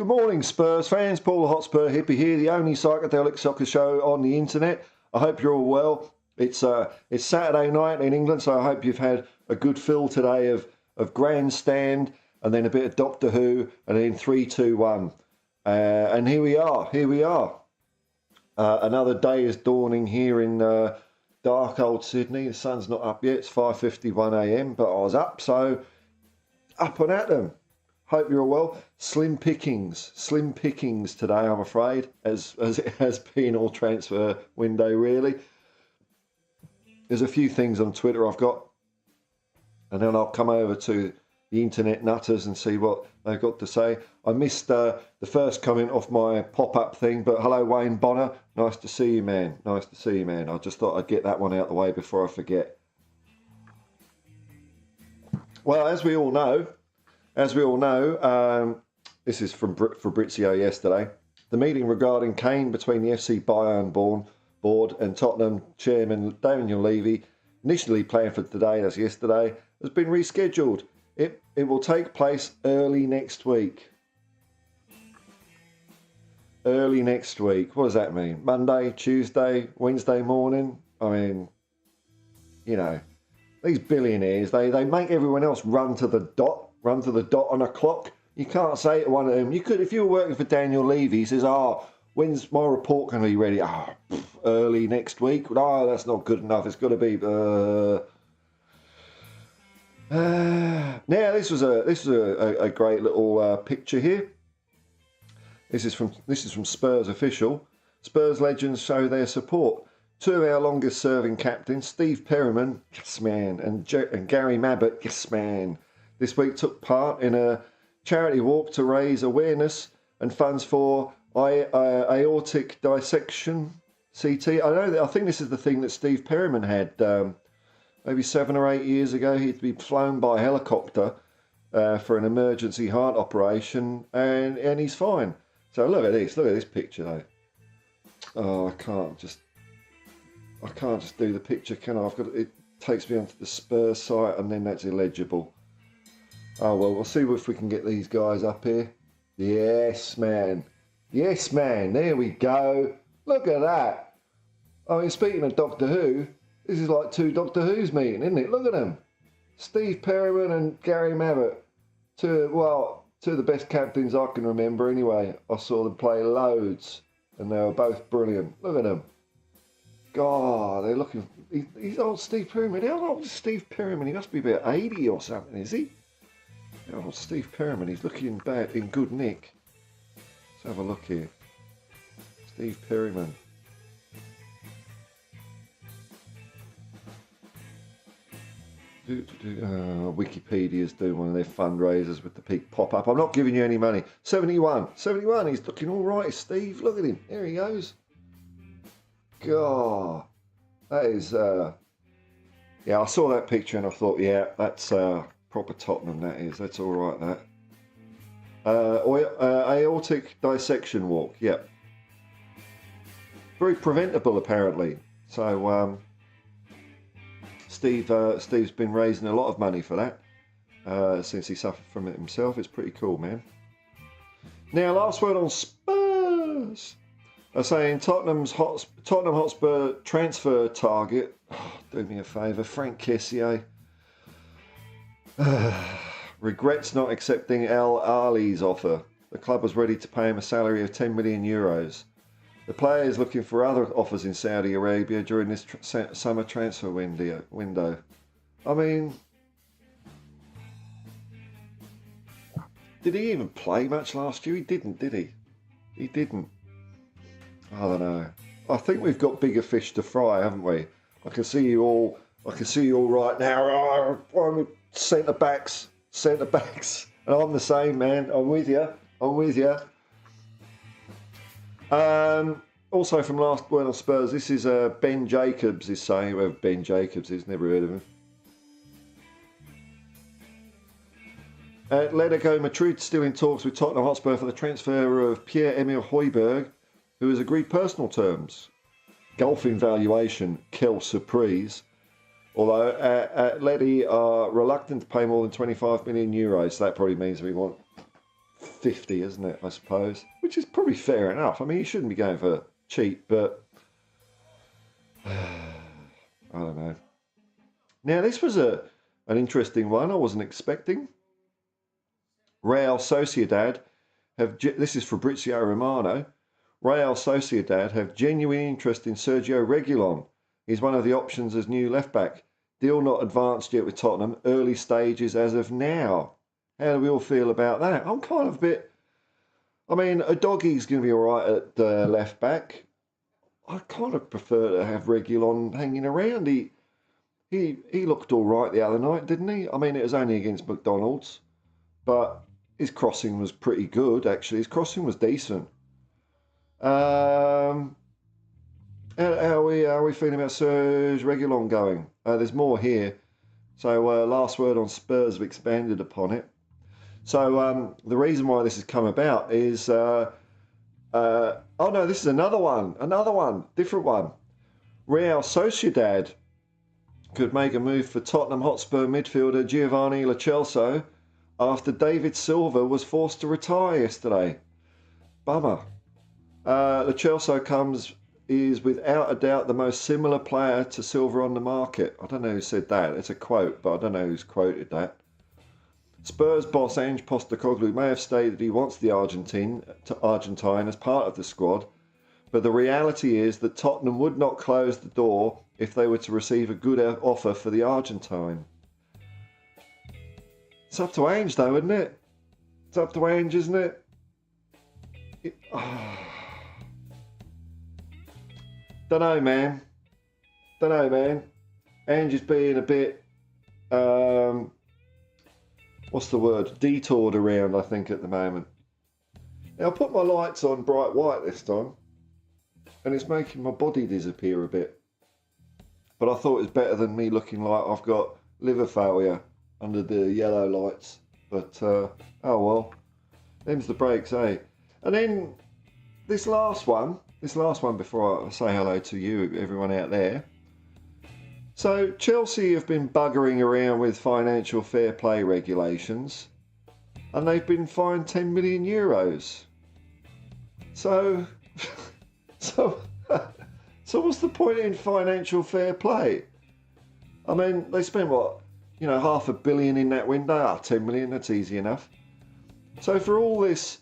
Good morning, Spurs fans. Paul the Hotspur Hippie here, the only psychedelic soccer show on the internet. I hope you're all well. It's Saturday night in England, so I hope you've had a good fill today of Grandstand and then a bit of Doctor Who and then 3, 2, 1. And here we are. Another day is dawning here in dark old Sydney. The sun's not up yet. It's 5:51 a.m, but I was up, so up and at them. Hope you're well. Slim pickings today, I'm afraid, as it has been all transfer window, really. There's a few things on Twitter I've got, and then I'll come over to the internet nutters and see what they've got to say. I missed the first comment off my pop-up thing, but hello, Wayne Bonner. Nice to see you, man. Nice to see you, man. I just thought I'd get that one out the way before I forget. Well, as we all know, this is from Fabrizio yesterday. The meeting regarding Kane between the FC Bayern board and Tottenham chairman Daniel Levy, initially planned for today, that's yesterday, has been rescheduled. It will take place early next week. Early next week. What does that mean? Monday, Tuesday, Wednesday morning? I mean, you know, these billionaires, they make everyone else run to the dot on a clock. You can't say to one of them, you could, if you were working for Daniel Levy, he says, when's my report going to be ready? Early next week. That's not good enough. It's got to be. Now this was a great little picture here. This is from Spurs official. Spurs legends show their support. Two of our longest serving captains, Steve Perryman, yes man, and Gary Mabbutt, yes man, this week took part in a charity walk to raise awareness and funds for aortic dissection, CT. I think this is the thing that Steve Perryman had maybe 7 or 8 years ago. He'd be flown by helicopter for an emergency heart operation, and he's fine. So look at this picture though. Oh, I can't just do the picture, can I? It takes me onto the Spurs site and then that's illegible. Oh well, we'll see if we can get these guys up here. Yes, man. Yes, man. There we go. Look at that. I mean, speaking of Doctor Who, this is like 2 Doctor Who's meeting, isn't it? Look at them. Steve Perryman and Gary Mabbutt. Two of the best captains I can remember anyway. I saw them play loads and they were both brilliant. Look at them. God, they're looking... He's old Steve Perryman. How old is Steve Perryman? He must be about 80 or something, is he? Oh, Steve Perryman, he's looking in good nick. Let's have a look here. Steve Perryman. Wikipedia's doing one of their fundraisers with the peak pop-up. I'm not giving you any money. 71, he's looking all right, Steve. Look at him. There he goes. God, that is... yeah, I saw that picture and I thought, yeah, that's... proper Tottenham, that is. That's all right, that. Aortic dissection walk, yep. Very preventable, apparently. So, Steve's been raising a lot of money for that since he suffered from it himself. It's pretty cool, man. Now, last word on Spurs. I'm saying Tottenham Hotspur transfer target. Oh, do me a favour, Frank Kessié. Regrets not accepting Al Ahly's offer. The club was ready to pay him a salary of 10 million euros. The player is looking for other offers in Saudi Arabia during this summer transfer window. I mean, did he even play much last year? He didn't, did he? He didn't. I don't know. I think we've got bigger fish to fry, haven't we? I can see you all right now. Centre backs, and I'm the same, man. I'm with you. Also from last word on Spurs, this is Ben Jacobs is saying, whoever Ben Jacobs is, never heard of him. Atletico Madrid still in talks with Tottenham Hotspur for the transfer of Pierre-Emile Højbjerg, who has agreed personal terms. Golfing valuation, quelle surprise. Although Atleti are reluctant to pay more than 25 million euros, so that probably means we want 50, isn't it, I suppose? Which is probably fair enough. I mean, you shouldn't be going for cheap, but I don't know. Now, this was an interesting one I wasn't expecting. Real Sociedad this is Fabrizio Romano. Real Sociedad have genuine interest in Sergio Reguilon. He's one of the options as new left-back. Deal not advanced yet with Tottenham. Early stages as of now. How do we all feel about that? I'm kind of a bit... I mean, a doggy's going to be all right at left-back. I kind of prefer to have Reguilon hanging around. He looked all right the other night, didn't he? I mean, it was only against McDonald's, but his crossing was pretty good, actually. His crossing was decent. How are we feeling about Serge Reguilon going? There's more here. So last word on Spurs have expanded upon it. So the reason why this has come about is... oh no, this is another one, different one. Real Sociedad could make a move for Tottenham Hotspur midfielder Giovanni Lo Celso after David Silva was forced to retire yesterday. Bummer. Lo Celso is without a doubt the most similar player to Silva on the market. I don't know who said that. It's a quote, but I don't know who's quoted that. Spurs boss Ange Postecoglou may have stated he wants the Argentine as part of the squad, but the reality is that Tottenham would not close the door if they were to receive a good offer for the Argentine. It's up to Ange though, isn't it? It's up to Ange, isn't it? Don't know, man. Ange is being a bit... what's the word? Detoured around, I think, at the moment. Now, I put my lights on bright white this time, and it's making my body disappear a bit. But I thought it was better than me looking like I've got liver failure under the yellow lights. But, oh well. Them's the breaks, eh? And then, this last one before I say hello to you, everyone out there. So, Chelsea have been buggering around with financial fair play regulations, and they've been fined 10 million euros. So what's the point in financial fair play? I mean, they spent what? $500 million in that window? 10 million, that's easy enough. So for all this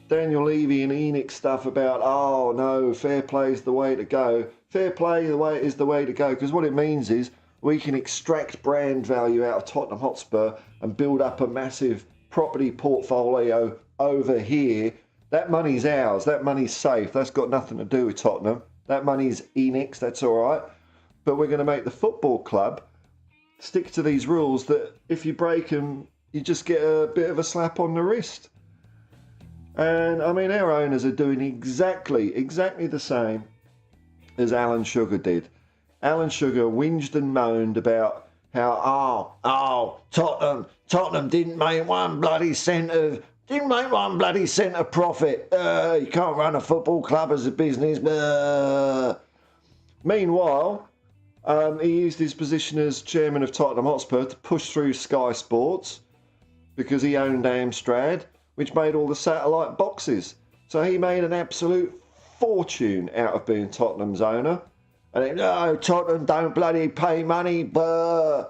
Daniel Levy and Enoch stuff about, oh no, fair play is the way to go. Fair play is the way to go, because what it means is we can extract brand value out of Tottenham Hotspur and build up a massive property portfolio over here. That money's ours. That money's safe. That's got nothing to do with Tottenham. That money's Enoch's. That's all right. But we're going to make the football club stick to these rules that if you break them, you just get a bit of a slap on the wrist. And I mean, our owners are doing exactly the same as Alan Sugar did. Alan Sugar whinged and moaned about how Tottenham didn't make one bloody cent of profit. You can't run a football club as a business. Meanwhile, he used his position as chairman of Tottenham Hotspur to push through Sky Sports because he owned Amstrad, which made all the satellite boxes. So he made an absolute fortune out of being Tottenham's owner. And then, no, Tottenham don't bloody pay money. Buh.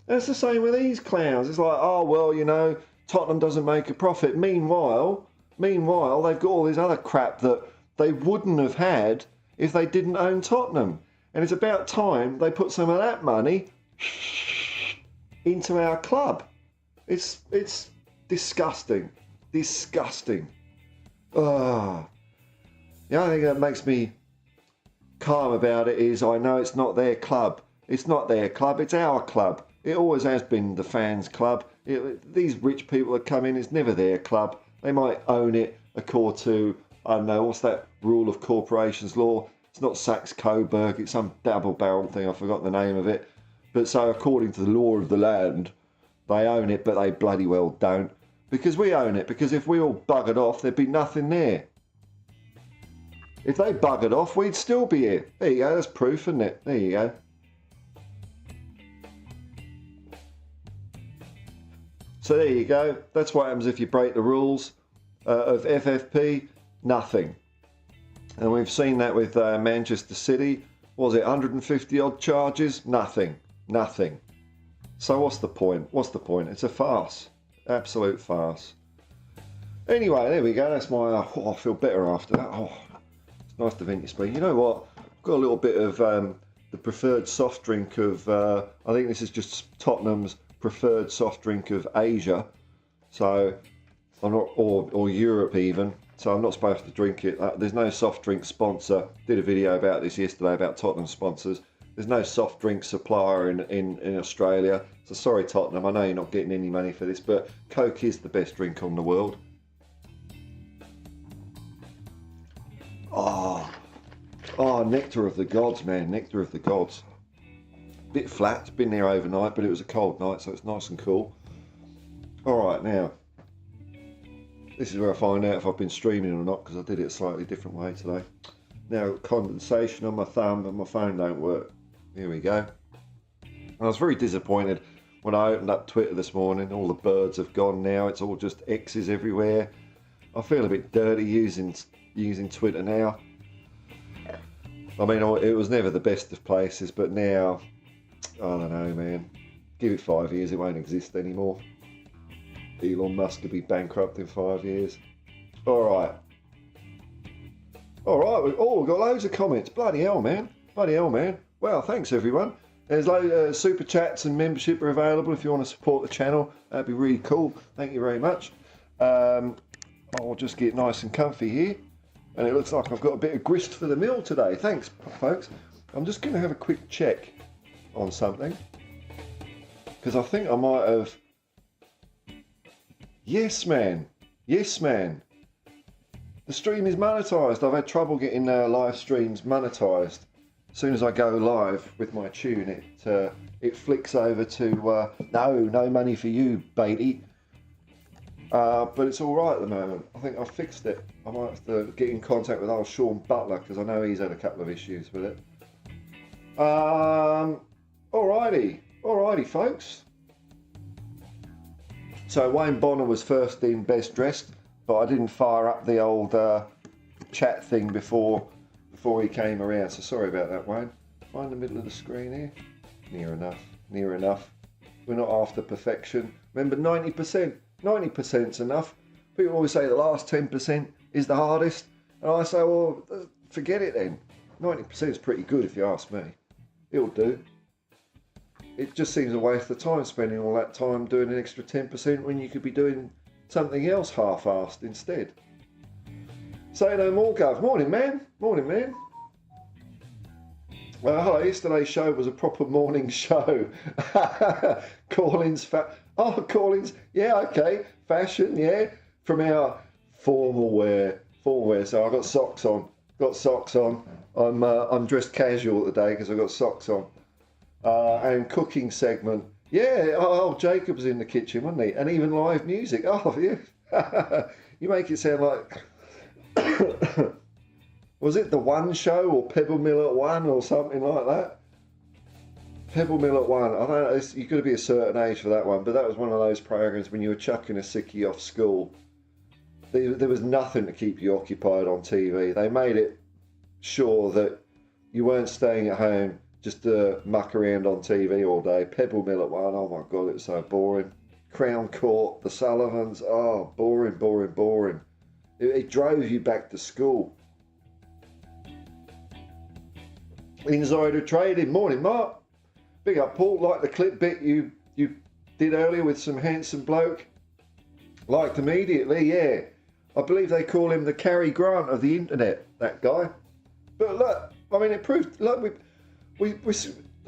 That's the same with these clowns. It's like, oh, well, Tottenham doesn't make a profit. Meanwhile, they've got all this other crap that they wouldn't have had if they didn't own Tottenham. And it's about time they put some of that money into our club. It's disgusting. Oh. The only thing that makes me calm about it is I know it's not their club. It's not their club, it's our club. It always has been the fans' club. These rich people that come in, it's never their club. They might own it according to, I don't know, what's that rule of corporations law? It's not Saxe-Coburg, it's some double-barrel thing, I forgot the name of it. But so according to the law of the land, they own it, but they bloody well don't. Because we own it, because if we all buggered off, there'd be nothing there. If they buggered off, we'd still be here. There you go, that's proof, isn't it? There you go. So there you go. That's what happens if you break the rules of FFP. Nothing. And we've seen that with Manchester City. Was it 150 odd charges? Nothing. So what's the point? It's a farce. Absolute farce. Anyway, there we go. That's my... I feel better after that. It's nice to vent your spleen. You know what? I've got a little bit of the preferred soft drink of... I think this is just Tottenham's preferred soft drink of Asia. So, I'm not... Or Europe even. So I'm not supposed to drink it. There's no soft drink sponsor. Did a video about this yesterday about Tottenham sponsors. There's no soft drink supplier in Australia. So sorry, Tottenham. I know you're not getting any money for this, but Coke is the best drink on the world. Oh, nectar of the gods, man. Nectar of the gods. Bit flat. It's been there overnight, but it was a cold night, so it's nice and cool. All right, now. This is where I find out if I've been streaming or not, because I did it a slightly different way today. Now, condensation on my thumb and my phone don't work. Here we go. I was very disappointed when I opened up Twitter this morning. All the birds have gone now. It's all just X's everywhere. I feel a bit dirty using Twitter now. I mean, it was never the best of places, but now, I don't know, man. Give it 5 years, it won't exist anymore. Elon Musk could be bankrupt in 5 years. All right. Oh, we've got loads of comments. Bloody hell, man. Well, thanks, everyone. There's super chats and membership are available if you want to support the channel. That'd be really cool. Thank you very much. I'll just get nice and comfy here. And it looks like I've got a bit of grist for the mill today. Thanks, folks. I'm just going to have a quick check on something. Because I think I might have... Yes, man. The stream is monetized. I've had trouble getting live streams monetized. As soon as I go live with my tune, it flicks over to no money for you, Beatty. But it's all right at the moment. I think I've fixed it. I might have to get in contact with old Sean Butler because I know he's had a couple of issues with it. Alrighty, folks. So Wayne Bonner was first in Best Dressed, but I didn't fire up the old chat thing before he came around. So sorry about that, Wayne. Find the middle of the screen here. Near enough. We're not after perfection. Remember, 90%. 90%'s enough. People always say the last 10% is the hardest. And I say, well, forget it then. 90% is pretty good if you ask me. It'll do. It just seems a waste of time spending all that time doing an extra 10% when you could be doing something else half-assed instead. Say no more, Gov. Morning, man. Hello, yesterday's show was a proper morning show. Callins, yeah, okay. Fashion, yeah. From our formal wear. So I've got socks on. I'm dressed casual today because I've got socks on. And cooking segment. Yeah, Jacob's in the kitchen, wasn't he? And even live music. Oh, yeah. You make it sound like... Was it The One Show or Pebble Mill at One or something like that? Pebble Mill at One. I don't know, you've got to be a certain age for that one, but that was one of those programs when you were chucking a sickie off school. There was nothing to keep you occupied on TV. They made it sure that you weren't staying at home just to muck around on TV all day. Pebble Mill at One, oh my God, it was so boring. Crown Court, The Sullivans, oh, boring. It drove you back to school. Insider trading. Morning, Mark. Big up, Paul. Like the clip bit you did earlier with some handsome bloke. Liked immediately, yeah. I believe they call him the Cary Grant of the internet, that guy. But look, I mean, it proved, look, I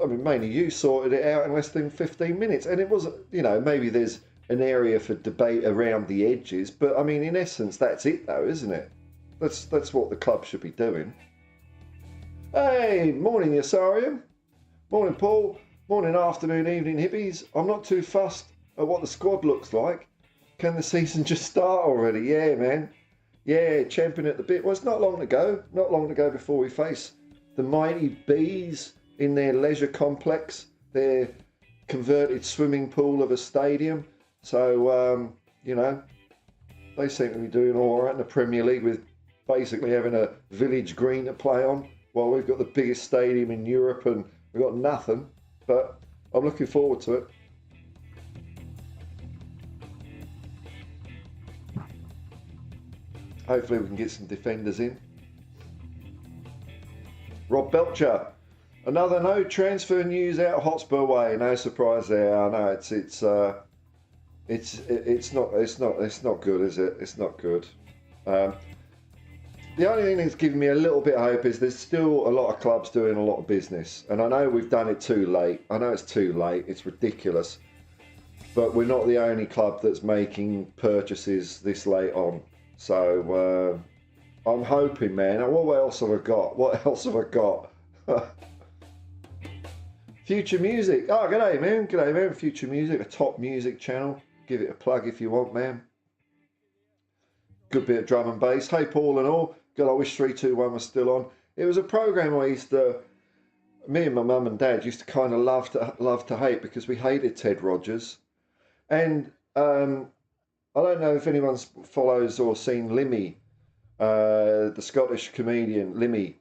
mean, mainly you sorted it out in less than 15 minutes. And it was, maybe there's an area for debate around the edges. But, I mean, in essence, that's it, though, isn't it? That's what the club should be doing. Hey, morning, Yasarium. Morning, Paul. Morning, afternoon, evening, hippies. I'm not too fussed at what the squad looks like. Can the season just start already? Yeah, man. Yeah, champing at the bit. Well, it's not long to go. Not long to go before we face the mighty Bees in their leisure complex, their converted swimming pool of a stadium. So, you know, they seem to be doing all right in the Premier League with basically having a village green to play on, while we've got the biggest stadium in Europe and we've got nothing. But I'm looking forward to it. Hopefully we can get some defenders in. Rob Belcher, another no transfer news out Hotspur way. No surprise there. I know it's not good, is it? It's not good. The only thing that's giving me a little bit of hope is there's still a lot of clubs doing a lot of business, and I know we've done it too late. I know it's too late. It's ridiculous, but we're not the only club that's making purchases this late on. So I'm hoping, man. What else have I got? What else have I got? Future Music. Oh, g'day, man. G'day, man. Future Music, a top music channel. Give it a plug if you want, man. Good bit of drum and bass. Hey, Paul and all. God, I wish 321 was still on. It was a program me and my mum and dad used to kind of love to hate, because we hated Ted Rogers. And I don't know if anyone follows or seen Limmy, the Scottish comedian Limmy.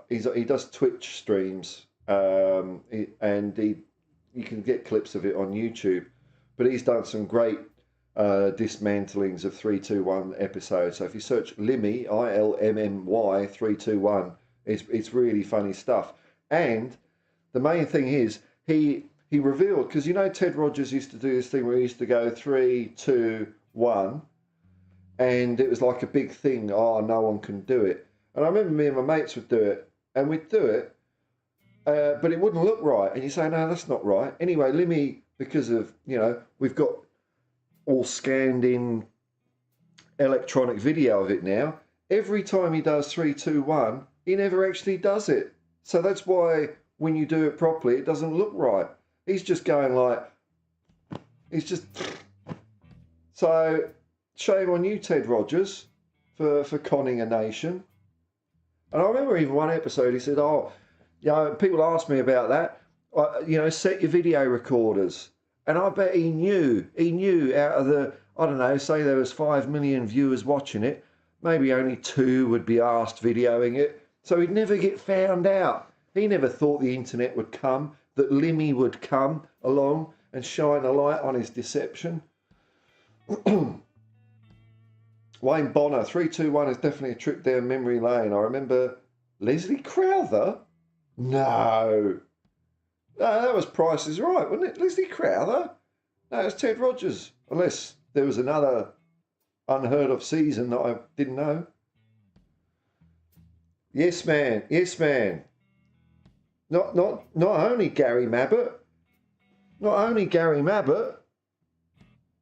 He does Twitch streams, and you can get clips of it on YouTube. But he's done some great dismantlings of 321 episodes. So if you search Limmy, ILMMY 321, it's really funny stuff. And the main thing is he revealed, because you know Ted Rogers used to do this thing where he used to go 3, 2, 1, and it was like a big thing. Oh, no one can do it. And I remember me and my mates would do it, and we'd do it, but it wouldn't look right. And you say, no, that's not right. Anyway, Limmy, because of, you know, we've got all scanned in electronic video of it now. Every time he does 3, 2, 1, he never actually does it. So that's why when you do it properly, it doesn't look right. He's just going like, so shame on you, Ted Rogers, for conning a nation. And I remember even one episode he said, oh, you know, people asked me about that, you know, set your video recorders. And I bet he knew out of the, I don't know, say there was 5 million viewers watching it, maybe only 2 would be asked videoing it. So he'd never get found out. He never thought the internet would come, that Limmy would come along and shine a light on his deception. Wayne Bonner, 321 is definitely a trip down memory lane. I remember Leslie Crowther? No, that was Price is Right, wasn't it? Leslie Crowther? No, it was Ted Rogers. Unless there was another unheard of season that I didn't know. Yes, man. Yes, man. Not only Gary Mabbott. Not only Gary Mabbott,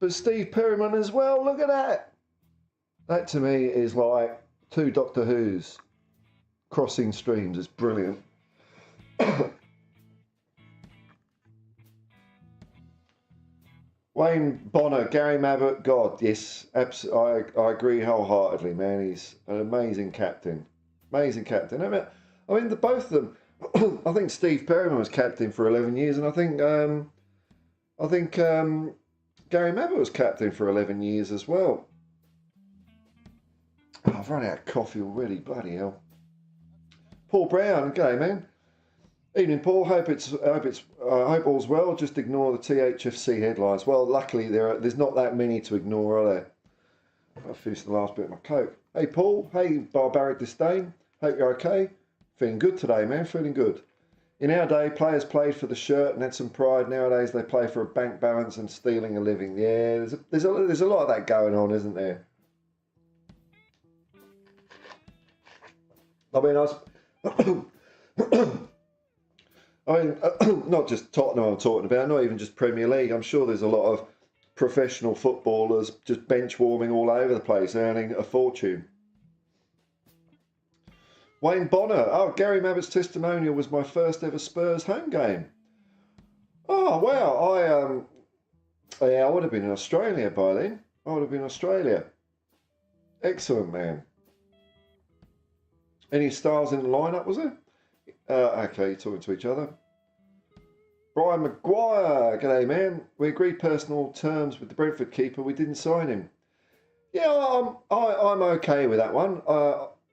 but Steve Perryman as well. Look at that. That to me is like 2 Doctor Who's crossing streams. It's brilliant. Wayne Bonner, Gary Mabbott, God, yes, absolutely. I agree wholeheartedly, man. He's an amazing captain. Amazing captain. I mean, the both of them. I think Steve Perryman was captain for 11 years, and I think Gary Mabbott was captain for 11 years as well. Oh, I've run out of coffee already. Bloody hell. Paul Brown, okay, man. Evening, Paul. Hope all's well. Just ignore the THFC headlines. Well, luckily there's not that many to ignore, are there? I finished the last bit of my Coke. Hey, Paul. Hey, Barbaric Disdain. Hope you're okay. Feeling good today, man. Feeling good. In our day, players played for the shirt and had some pride. Nowadays, they play for a bank balance and stealing a living. Yeah, there's a lot of that going on, isn't there? I mean, not just Tottenham I'm talking about, not even just Premier League. I'm sure there's a lot of professional footballers just bench warming all over the place, earning a fortune. Wayne Bonner. Oh, Gary Mabbott's testimonial was my first ever Spurs home game. Oh, wow. I would have been in Australia by then. I would have been in Australia. Excellent, man. Any stars in the lineup, was there? Okay, you're talking to each other. Brian Maguire, g'day man. We agreed personal terms with the Brentford keeper. We didn't sign him. Yeah, I'm okay with that one.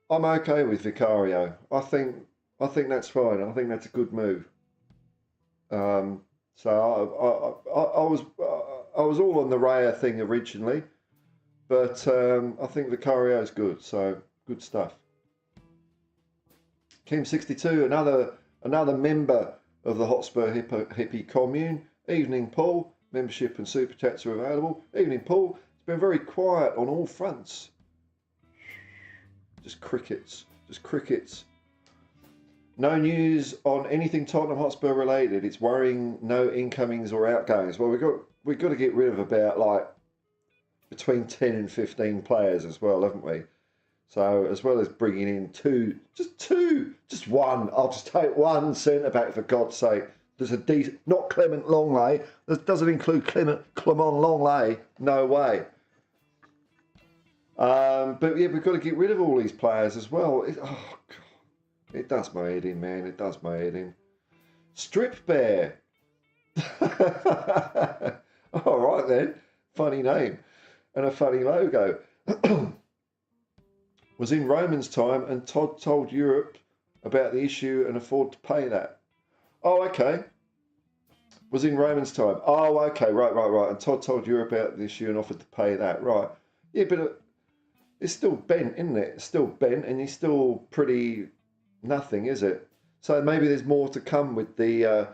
I'm okay with Vicario. I think that's fine. I think that's a good move. So I was all on the Raya thing originally, but I think Vicario is good. So good stuff. Kim62, another member of the Hotspur hippie commune. Evening, Paul. Membership and super chats are available. Evening, Paul. It's been very quiet on all fronts. Just crickets. Just crickets. No news on anything Tottenham Hotspur related. It's worrying. No incomings or outgoings. Well, we've got to get rid of about like between 10 and 15 players as well, haven't we? So as well as bringing in just one. I'll just take one centre back for God's sake. There's a decent, not Clement Longley. That doesn't include Clement Longley. No way. But yeah, we've got to get rid of all these players as well. Oh God. It does my head in, man. It does my head in. Strip Bear. All right then. Funny name. And a funny logo. Was in Roman's time and Todd told Europe about the issue and afford to pay that. Oh, okay. Was in Roman's time. Oh, okay. Right. And Todd told Europe about the issue and offered to pay that. Right. Yeah, but it's still bent, isn't it? It's still bent and he's still pretty... Nothing, is it? So maybe there's more to come with the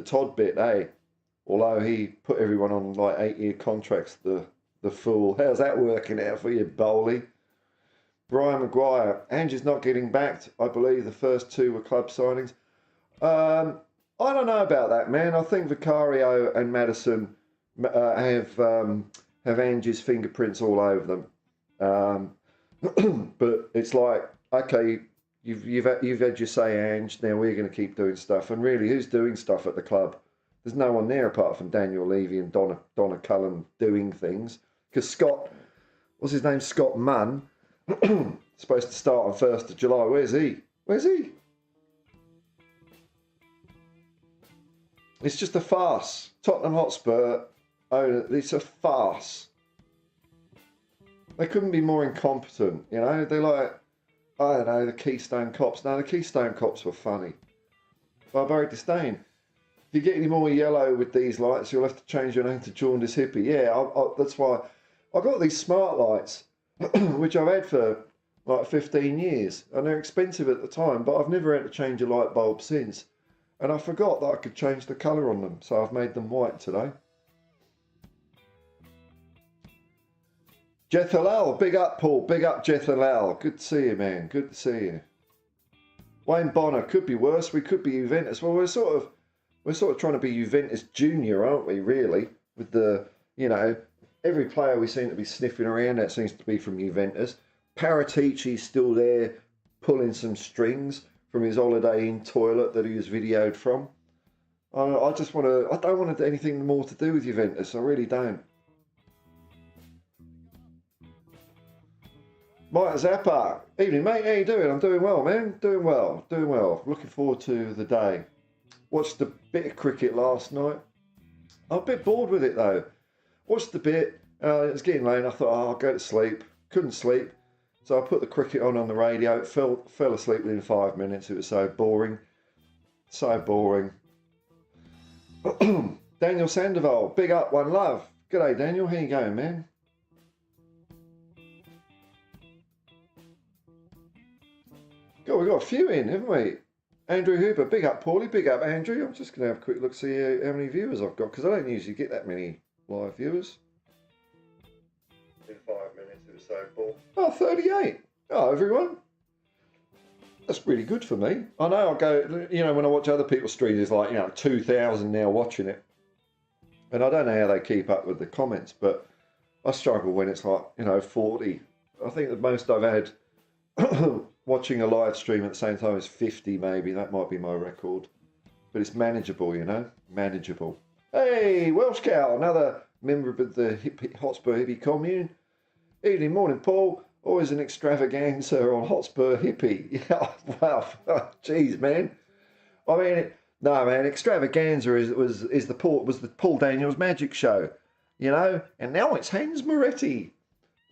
Todd bit, eh? Although he put everyone on like 8-year contracts, the fool. How's that working out for you, Bowley? Brian Maguire, Angie's not getting backed. I believe the first two were club signings. I don't know about that, man. I think Vicario and Maddison have Angie's fingerprints all over them. But it's like, okay, you've had your say, Ange. Now we're going to keep doing stuff. And really, who's doing stuff at the club? There's no one there apart from Daniel Levy and Donna Cullen doing things. Because Scott, what's his name? Scott Munn, supposed to start on 1st of July. Where's he? It's just a farce. Tottenham Hotspur, it's a farce. They couldn't be more incompetent, you know? They're like, I don't know, the Keystone Cops. No, the Keystone Cops were funny. Barbaric Disdain. If you get any more yellow with these lights, you'll have to change your name to Jaundice Hippie. Yeah, that's why I got these smart lights, which I've had for like 15 years. And they're expensive at the time, but I've never had to change a light bulb since. And I forgot that I could change the colour on them, so I've made them white today. Jethalal, big up, Paul. Big up, Jethalal. Good to see you, man. Good to see you. Wayne Bonner, could be worse. We could be Juventus. Well, we're sort of trying to be Juventus Junior, aren't we? Really, with the, you know, every player we seem to be sniffing around that seems to be from Juventus. Paratici's still there, pulling some strings from his Holiday Inn toilet that he was videoed from. I don't want to do anything more to do with Juventus. I really don't. Mike Zappa, evening mate, how you doing? I'm doing well, man, doing well. Looking forward to the day. Watched a bit of cricket last night. I'm a bit bored with it though. Watched a bit, it was getting late and I thought, I'll go to sleep. Couldn't sleep, so I put the cricket on the radio. Fell asleep within 5 minutes, it was so boring. Daniel Sandoval, big up, one love. G'day Daniel, how you going, man? God, we've got a few in, haven't we? Andrew Hooper, big up Paulie, big up Andrew. I'm just going to have a quick look, see how many viewers I've got, because I don't usually get that many live viewers. In 5 minutes, it was so boring. Oh, 38. Oh, everyone. That's really good for me. I know I'll go, you know, when I watch other people's streams, it's like, you know, 2,000 now watching it. And I don't know how they keep up with the comments, but I struggle when it's like, you know, 40. I think the most I've had watching a live stream at the same time is 50 maybe. That might be my record. But it's manageable, you know? Manageable. Hey, Welsh Cow, another member of the Hotspur Hippie commune. Evening, morning, Paul. Always an extravaganza on Hotspur Hippie. Yeah, wow. Jeez, man. I mean, No, man, Extravaganza was the Paul Daniels Magic Show, you know, and now it's Hans Moretti,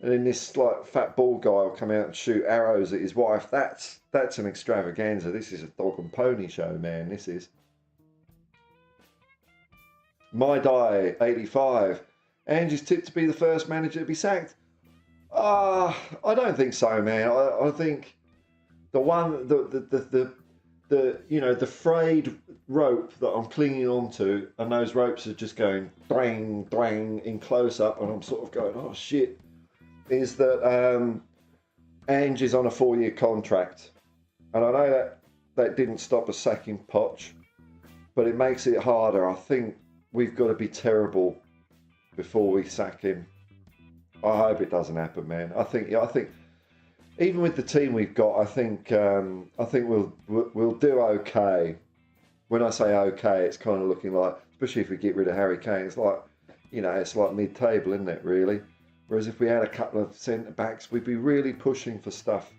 and then this like fat bald guy will come out and shoot arrows at his wife. That's an Extravaganza. This is a dog and pony show, man. This is My Die 85. Angie's tipped to be the first manager to be sacked. I don't think so, man. I think the one the you know, the frayed rope that I'm clinging onto, and those ropes are just going dwang dwang in close up, and I'm sort of going, oh shit, is that Ange is on a 4-year contract, and I know that didn't stop us sacking Poch, but it makes it harder. I think we've got to be terrible before we sack him. I hope it doesn't happen, man. I think even with the team we've got, I think we'll do okay. When I say okay, it's kind of looking like, especially if we get rid of Harry Kane, it's like, you know, it's like mid-table, isn't it, really? Whereas if we had a couple of centre-backs, we'd be really pushing for stuff.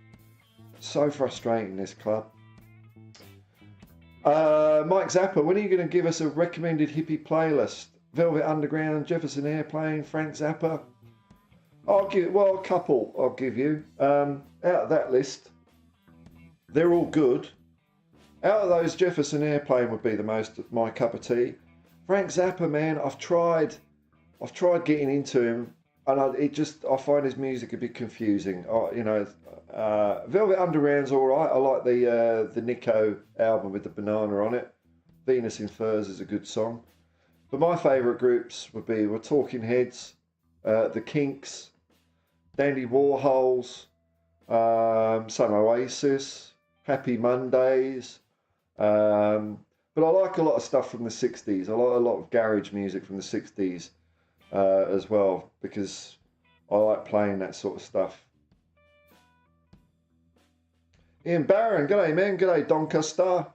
So frustrating, this club. Mike Zappa, when are you going to give us a recommended hippie playlist? Velvet Underground, Jefferson Airplane, Frank Zappa. A couple I'll give you. Out of that list, they're all good. Out of those, Jefferson Airplane would be the most my cup of tea. Frank Zappa, man, I've tried getting into him, and I find his music a bit confusing. Velvet Underground's all right. I like the Nico album with the banana on it. Venus in Furs is a good song. But my favourite groups were Talking Heads, the Kinks, Dandy Warhols, some Oasis, Happy Mondays. But I like a lot of stuff from the 60s. I like a lot of garage music from the 60s as well, because I like playing that sort of stuff. Ian Barron, g'day man, g'day Doncaster.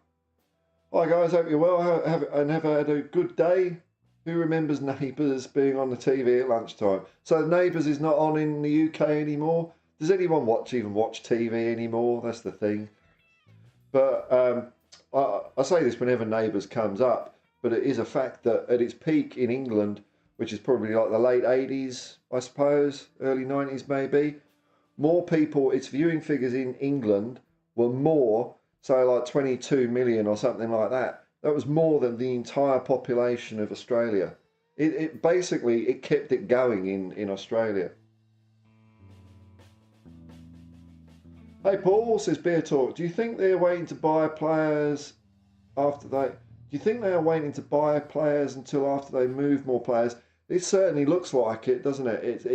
Hi guys, hope you're well have had a good day. Who remembers Neighbours being on the TV at lunchtime? So Neighbours is not on in the UK anymore. Does anyone even watch TV anymore? That's the thing. But I say this whenever Neighbours comes up, but it is a fact that at its peak in England, which is probably like the late 80s, I suppose, early 90s maybe, more people, its viewing figures in England were more, so like 22 million or something like that. That was more than the entire population of Australia. It basically kept it going in Australia. Hey Paul, says Beer Talk, do you think they're waiting to buy players until after they move more players? It certainly looks like it, doesn't it?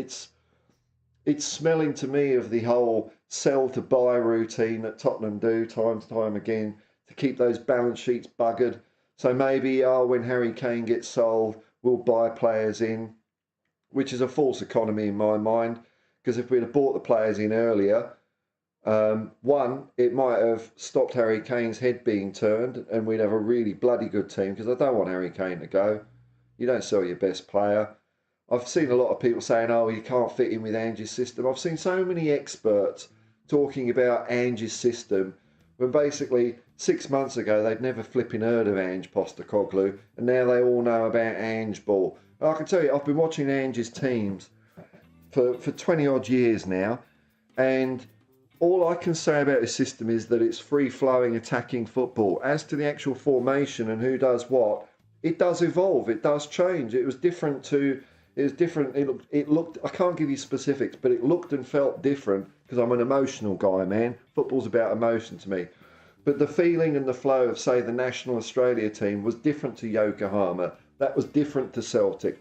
It's smelling to me of the whole sell to buy routine that Tottenham do time and time again to keep those balance sheets buggered. So maybe, when Harry Kane gets sold, we'll buy players in, which is a false economy in my mind, because if we'd have bought the players in earlier, one, it might have stopped Harry Kane's head being turned, and we'd have a really bloody good team, because I don't want Harry Kane to go. You don't sell your best player. I've seen a lot of people saying, you can't fit in with Ange's system. I've seen so many experts talking about Ange's system, when basically 6 months ago they'd never flipping heard of Ange Postecoglou, and now they all know about Ange Ball. I can tell you, I've been watching Ange's teams for 20 odd years now, and all I can say about his system is that it's free-flowing attacking football. As to the actual formation and who does what, it does evolve, it does change. It was different. It looked, I can't give you specifics, but it looked and felt different, because I'm an emotional guy, man. Football's about emotion to me. But the feeling and the flow of, say, the National Australia team was different to Yokohama. That was different to Celtic.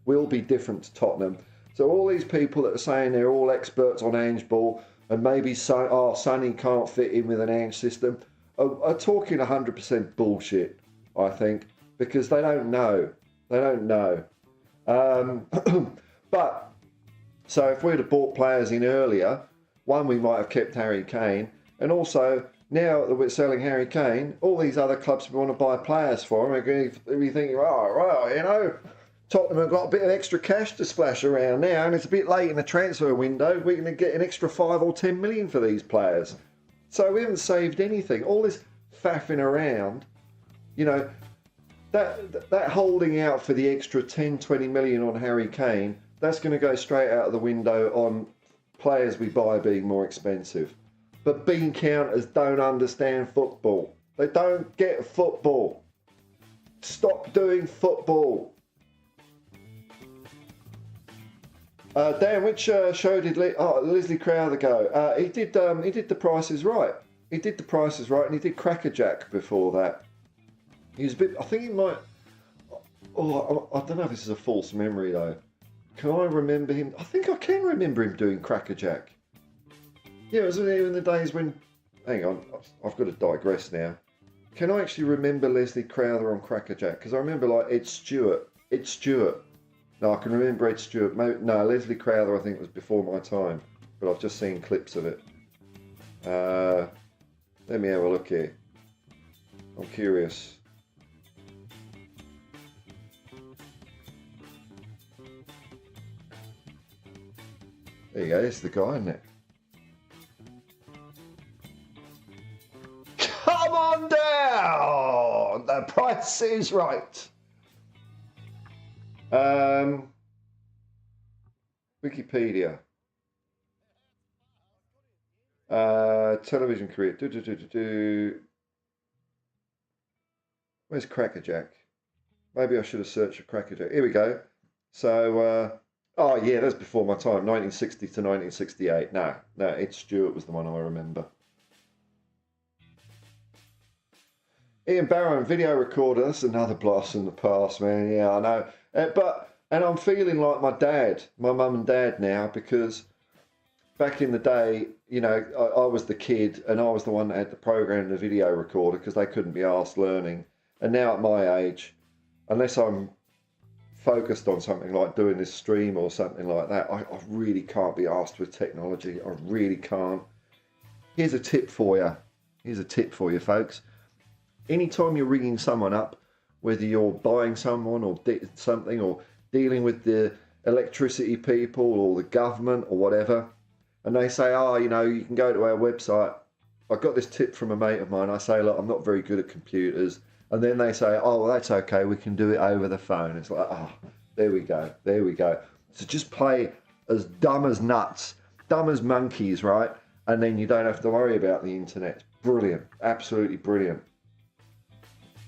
Will be different to Tottenham. So all these people that are saying they're all experts on Ange Ball, and maybe Sonny can't fit in with an Ange system, are talking 100% bullshit, I think, because they don't know. They don't know. But, so if we'd have bought players in earlier, one, we might have kept Harry Kane, and also, now that we're selling Harry Kane, all these other clubs we want to buy players for him are going to be thinking, Tottenham have got a bit of extra cash to splash around now, and it's a bit late in the transfer window. We're going to get an extra 5 or 10 million for these players. So we haven't saved anything. All this faffing around You know, that holding out for the extra 10, 20 million on Harry Kane, that's going to go straight out of the window on players we buy being more expensive. But bean counters don't understand football. They don't get football. Stop doing football. Dan, which show did Leslie Crowther go? He did The Price is Right. He did The Price is Right, and he did Crackerjack before that. He was a bit. I think he might. Oh, I don't know if this is a false memory though. Can I remember him? I think I can remember him doing Crackerjack. Yeah, it was in the days when. Hang on, I've got to digress now. Can I actually remember Leslie Crowther on Crackerjack? Because I remember like Ed Stewart. No, I can remember Ed Stewart. No, Leslie Crowther I think was before my time, but I've just seen clips of it. Let me have a look here. I'm curious. There you go, it's the guy, isn't it? Come on down! The Price is Right. Wikipedia. Television career. Where's Crackerjack? Maybe I should have searched for Crackerjack. Here we go. So, oh yeah, that's before my time. 1960 to 1968. No, Ed Stewart was the one I remember. Ian Barron, video recorder. That's another blast from the past, man. Yeah, I know. And I'm feeling like my mum and dad now, because back in the day, you know, I was the kid and I was the one that had the program and the video recorder because they couldn't be asked learning. And now at my age, unless I'm focused on something like doing this stream or something like that, I really can't be asked with technology. I really can't. Here's a tip for you, folks. Anytime you're ringing someone up, whether you're buying someone or something, or dealing with the electricity people or the government or whatever, and they say, oh, you know, you can go to our website. I got this tip from a mate of mine. I say, look, I'm not very good at computers. And then they say, oh, well, that's okay. We can do it over the phone. It's like, oh, there we go. So just play as dumb as nuts, dumb as monkeys, right? And then you don't have to worry about the internet. Brilliant. Absolutely brilliant.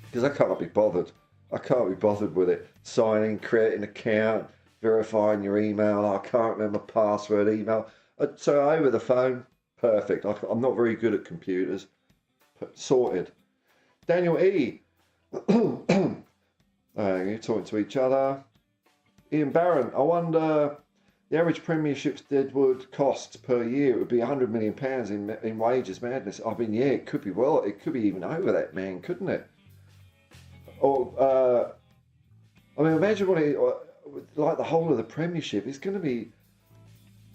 Because I can't be bothered. With it. Signing, creating an account, verifying your email. I can't remember password, email. So over the phone, perfect. I'm not very good at computers. Sorted. Daniel E. You're talking to each other. Ian Barron, I wonder the average Premiership's deadwood costs per year. It would be £100 million in wages. Madness. I mean, yeah, it could be even over that, man, couldn't it? Or, I mean, imagine like the whole of the Premiership is going to be,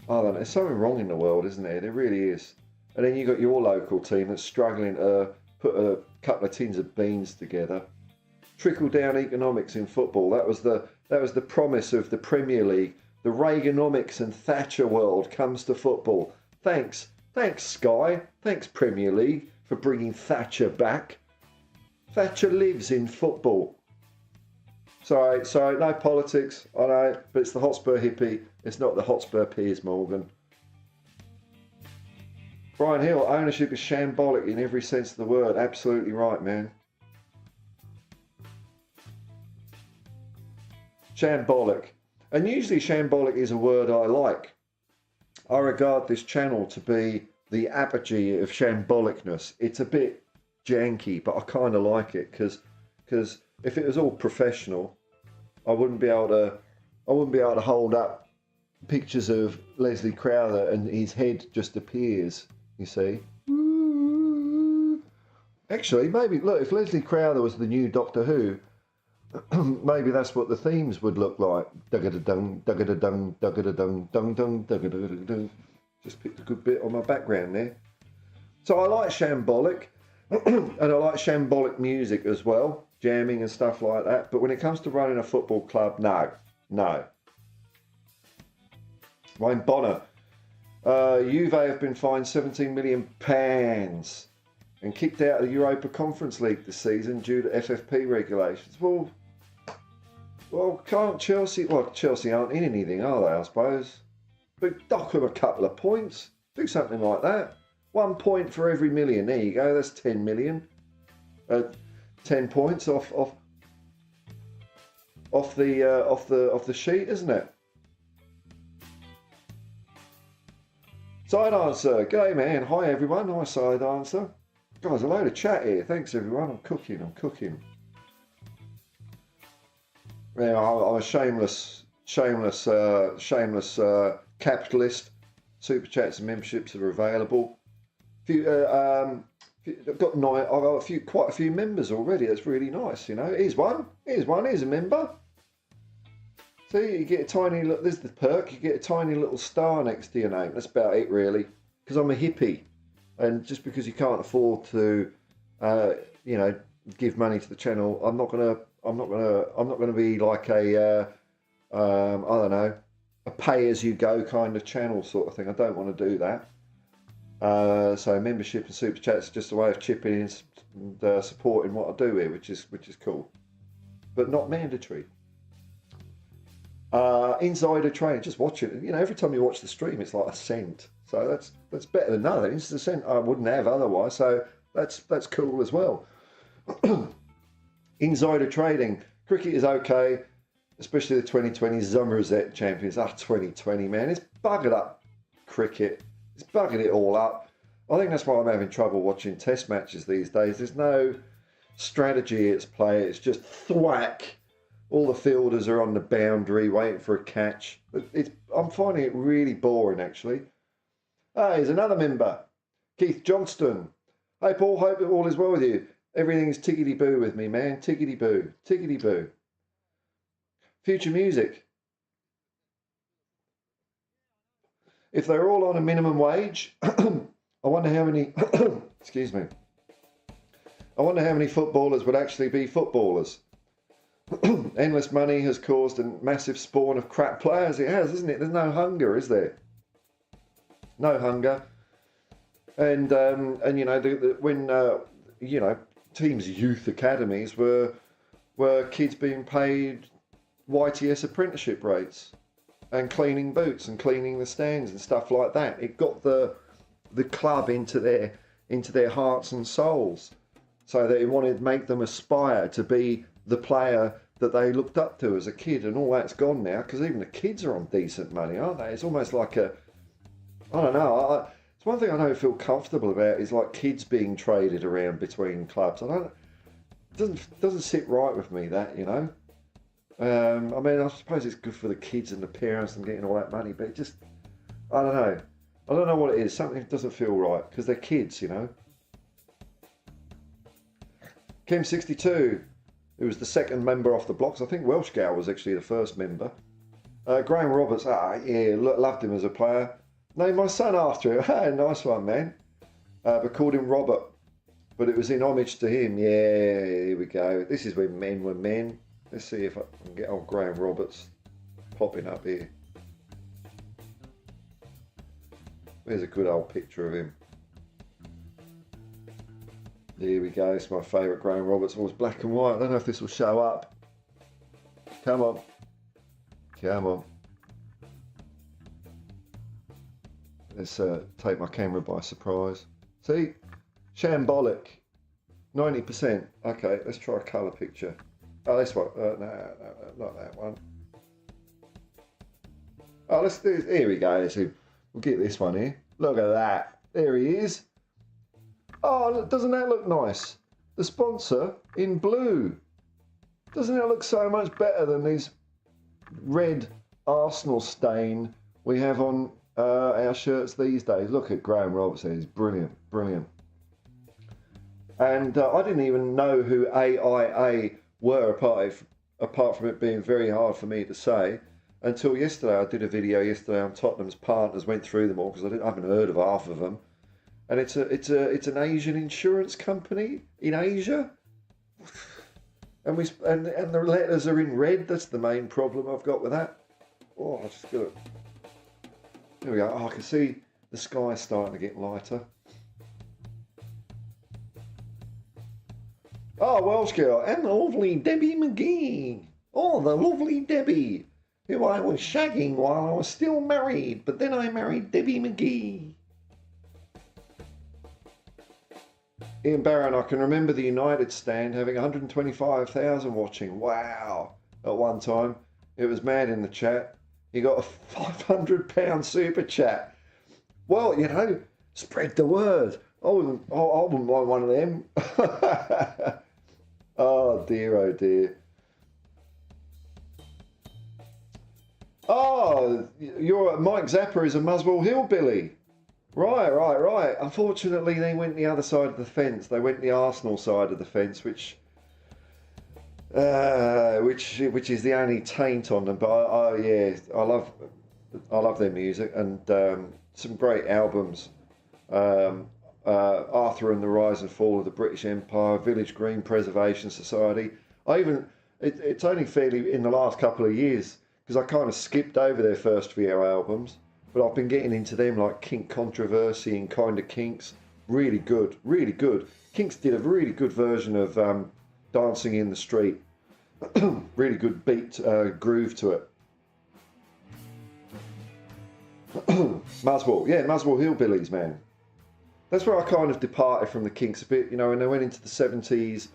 I don't know, there's something wrong in the world, isn't there? There really is. And then you got your local team that's struggling to put a couple of tins of beans together. Trickle down economics in football. That was the promise of the Premier League. The Reaganomics and Thatcher world comes to football. Thanks Sky. Thanks Premier League for bringing Thatcher back. Thatcher lives in football. Sorry, no politics, I know, but it's the Hotspur hippie. It's not the Hotspur Piers Morgan. Brian Hill, ownership is shambolic in every sense of the word. Absolutely right, man. Shambolic. And usually shambolic is a word I like. I regard this channel to be the apogee of shambolicness. It's a bit janky, but I kind of like it because if it was all professional, I wouldn't be able to hold up pictures of Leslie Crowther and his head just appears. You see. Actually, maybe look, if Leslie Crowther was the new Doctor Who, maybe that's what the themes would look like. Dugga-da-dung, dugga-da-dung, dugga-da-dung, dung-dung, dugga-da-dung. Just picked a good bit on my background there. So I like shambolic. And I like shambolic music as well, jamming and stuff like that. But when it comes to running a football club, no. Wayne Bonner, Juve have been fined £17 million and kicked out of the Europa Conference League this season due to FFP regulations. Well, can't Chelsea... Well, Chelsea aren't in anything, are they, I suppose? But dock them a couple of points. Do something like that. 1 point for every million. There you go. That's 10 million. 10 points off the sheet, isn't it? Side answer. G'day, man. Hi, everyone. Hi, side answer. Guys, a load of chat here. Thanks, everyone. I'm cooking. Yeah, I'm a shameless capitalist. Super chats and memberships are available. I've got quite a few members already. That's really nice. You know, here's one. Here's a member. See, you get a tiny look. There's the perk. You get a tiny little star next to your name. That's about it, really. Because I'm a hippie, and just because you can't afford to, give money to the channel, I'm not gonna be like a, I don't know, a pay-as-you-go kind of channel sort of thing. I don't want to do that. So membership and super chats are just a way of chipping in and supporting what I do here, which is cool, but not mandatory. Insider trading, just watch it. You know, every time you watch the stream, it's like a cent. So that's better than nothing. It's a cent I wouldn't have otherwise. So that's cool as well. Insider trading, cricket is okay, especially the 2020 Somerset Champions. 2020, man, it's buggered up cricket. It's buggered it all up. I think that's why I'm having trouble watching test matches these days. There's no strategy at play. It's just thwack. All the fielders are on the boundary waiting for a catch. I'm finding it really boring, actually. Here's another member, Keith Johnston. Hey, Paul, hope all is well with you. Everything's tickety-boo with me, man. Tickety-boo. Tickety-boo. Future music. If they're all on a minimum wage, I wonder how many... excuse me. I wonder how many footballers would actually be footballers. Endless money has caused a massive spawn of crap players. It has, isn't it? There's no hunger, is there? No hunger. And you know, when you know, teams' youth academies were kids being paid YTS apprenticeship rates and cleaning boots and cleaning the stands and stuff like that. It got the club into their hearts and souls, so that it wanted to make them aspire to be the player that they looked up to as a kid, and all that's gone now because even the kids are on decent money, aren't they? It's almost like I don't know. It's one thing I don't feel comfortable about is like kids being traded around between clubs. It doesn't sit right with me, that, you know. I mean, I suppose it's good for the kids and the parents and getting all that money, but it just, I don't know. I don't know what it is. Something doesn't feel right because they're kids, you know. Kim62. Who was the second member off the blocks. I think Welsh Gal was actually the first member. Graham Roberts, loved him as a player. Named my son after him. Nice one, man. But called him Robert. But it was in homage to him. Yeah, here we go. This is when men were men. Let's see if I can get old Graham Roberts popping up here. There's a good old picture of him. Here we go. It's my favourite Graham Roberts. Always black and white. I don't know if this will show up. Come on. Come on. Let's take my camera by surprise. See? Shambolic. 90%. Okay, let's try a colour picture. Oh, this one. No, not that one. Oh, let's do. Here we go. We'll get this one here. Look at that. There he is. Oh, doesn't that look nice? The sponsor in blue. Doesn't that look so much better than these red Arsenal stain we have on our shirts these days? Look at Graham Robertson. He's brilliant, brilliant. And I didn't even know who AIA were, apart from it being very hard for me to say, until yesterday. I did a video yesterday on Tottenham's partners, went through them all because I haven't heard of half of them. And it's an Asian insurance company in Asia, and the letters are in red. That's the main problem I've got with that. Oh, I just got it. There we go. Oh, I can see the sky starting to get lighter. Oh, Welsh girl, and the lovely Debbie McGee. Oh, the lovely Debbie, who I was shagging while I was still married, but then I married Debbie McGee. Ian Barron, I can remember the United stand having 125,000 watching. Wow. At one time. It was mad in the chat. He got a £500 super chat. Well, spread the word. I wouldn't mind one of them. Oh dear, oh dear. Oh, Mike Zappa is a Muswell hillbilly. Right. Unfortunately, they went the other side of the fence. They went the Arsenal side of the fence, which is the only taint on them. But I love their music and some great albums. Arthur and the Rise and Fall of the British Empire, Village Green Preservation Society. It's only fairly in the last couple of years because I kind of skipped over their first few albums. But I've been getting into them like Kink Controversy and Kinda Kinks. Really good, really good. Kinks did a really good version of Dancing in the Street. Really good beat, groove to it. Muswell Hillbillies, man. That's where I kind of departed from the Kinks a bit, when they went into the 70s,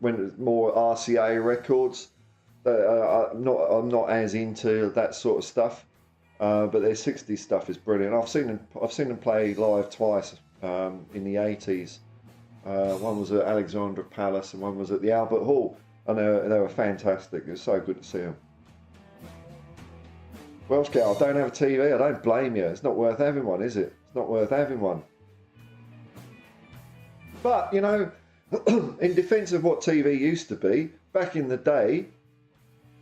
when it was more RCA records. I'm not as into that sort of stuff. But their 60s stuff is brilliant. I've seen them play live twice in the 80s. One was at Alexandra Palace and one was at the Albert Hall, and they were fantastic. It was so good to see them. Welsh girl, I don't have a TV. I don't blame you. It's not worth having one, is it? It's not worth having one. But in defence of what TV used to be, back in the day,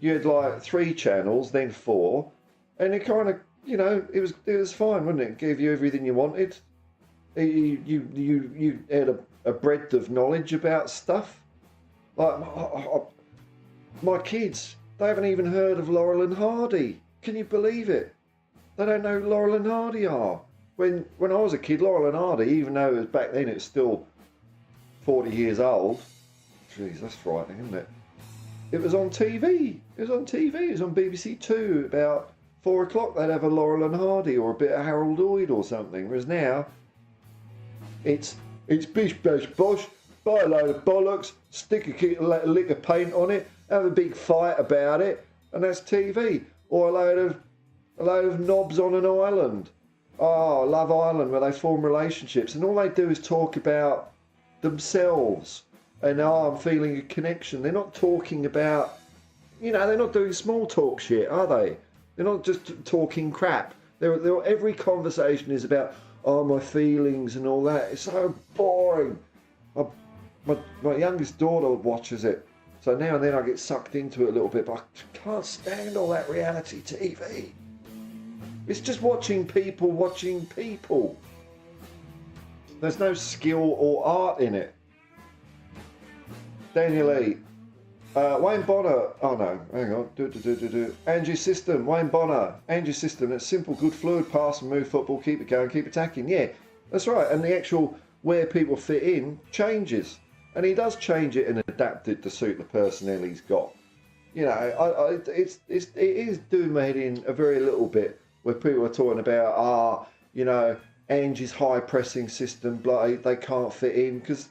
you had like 3 channels, then 4. And it kind of, it was fine, wasn't it? It gave you everything you wanted. You had a breadth of knowledge about stuff. Like my kids, they haven't even heard of Laurel and Hardy. Can you believe it? They don't know who Laurel and Hardy are. When I was a kid, Laurel and Hardy, even though it was back then, it was still 40 years old. Jeez, that's frightening, isn't it? It was on TV. It was on BBC Two about 4 o'clock. They'd have a Laurel and Hardy or a bit of Harold Lloyd or something. Whereas now, it's bish bash bosh, buy a load of bollocks, stick a lick of paint on it, have a big fight about it, and that's TV. Or a load of knobs on an island. Oh, Love Island, where they form relationships, and all they do is talk about themselves. And I'm feeling a connection. They're not talking about, they're not doing small talk shit, are they? They're not just talking crap. Every conversation is about, my feelings and all that. It's so boring. My youngest daughter watches it. So now and then I get sucked into it a little bit, but I can't stand all that reality TV. It's just watching people watching people. There's no skill or art in it. Daniel Lee. Wayne Bonner. Oh no, hang on. Angie's System. Wayne Bonner. Angie's System. That's simple, good, fluid pass and move football. Keep it going, keep attacking. Yeah, that's right. And the actual where people fit in changes. And he does change it and adapt it to suit the personnel he's got. It is doing my head in a very little bit where people are talking about, Angie's high pressing system, blah, they can't fit in because.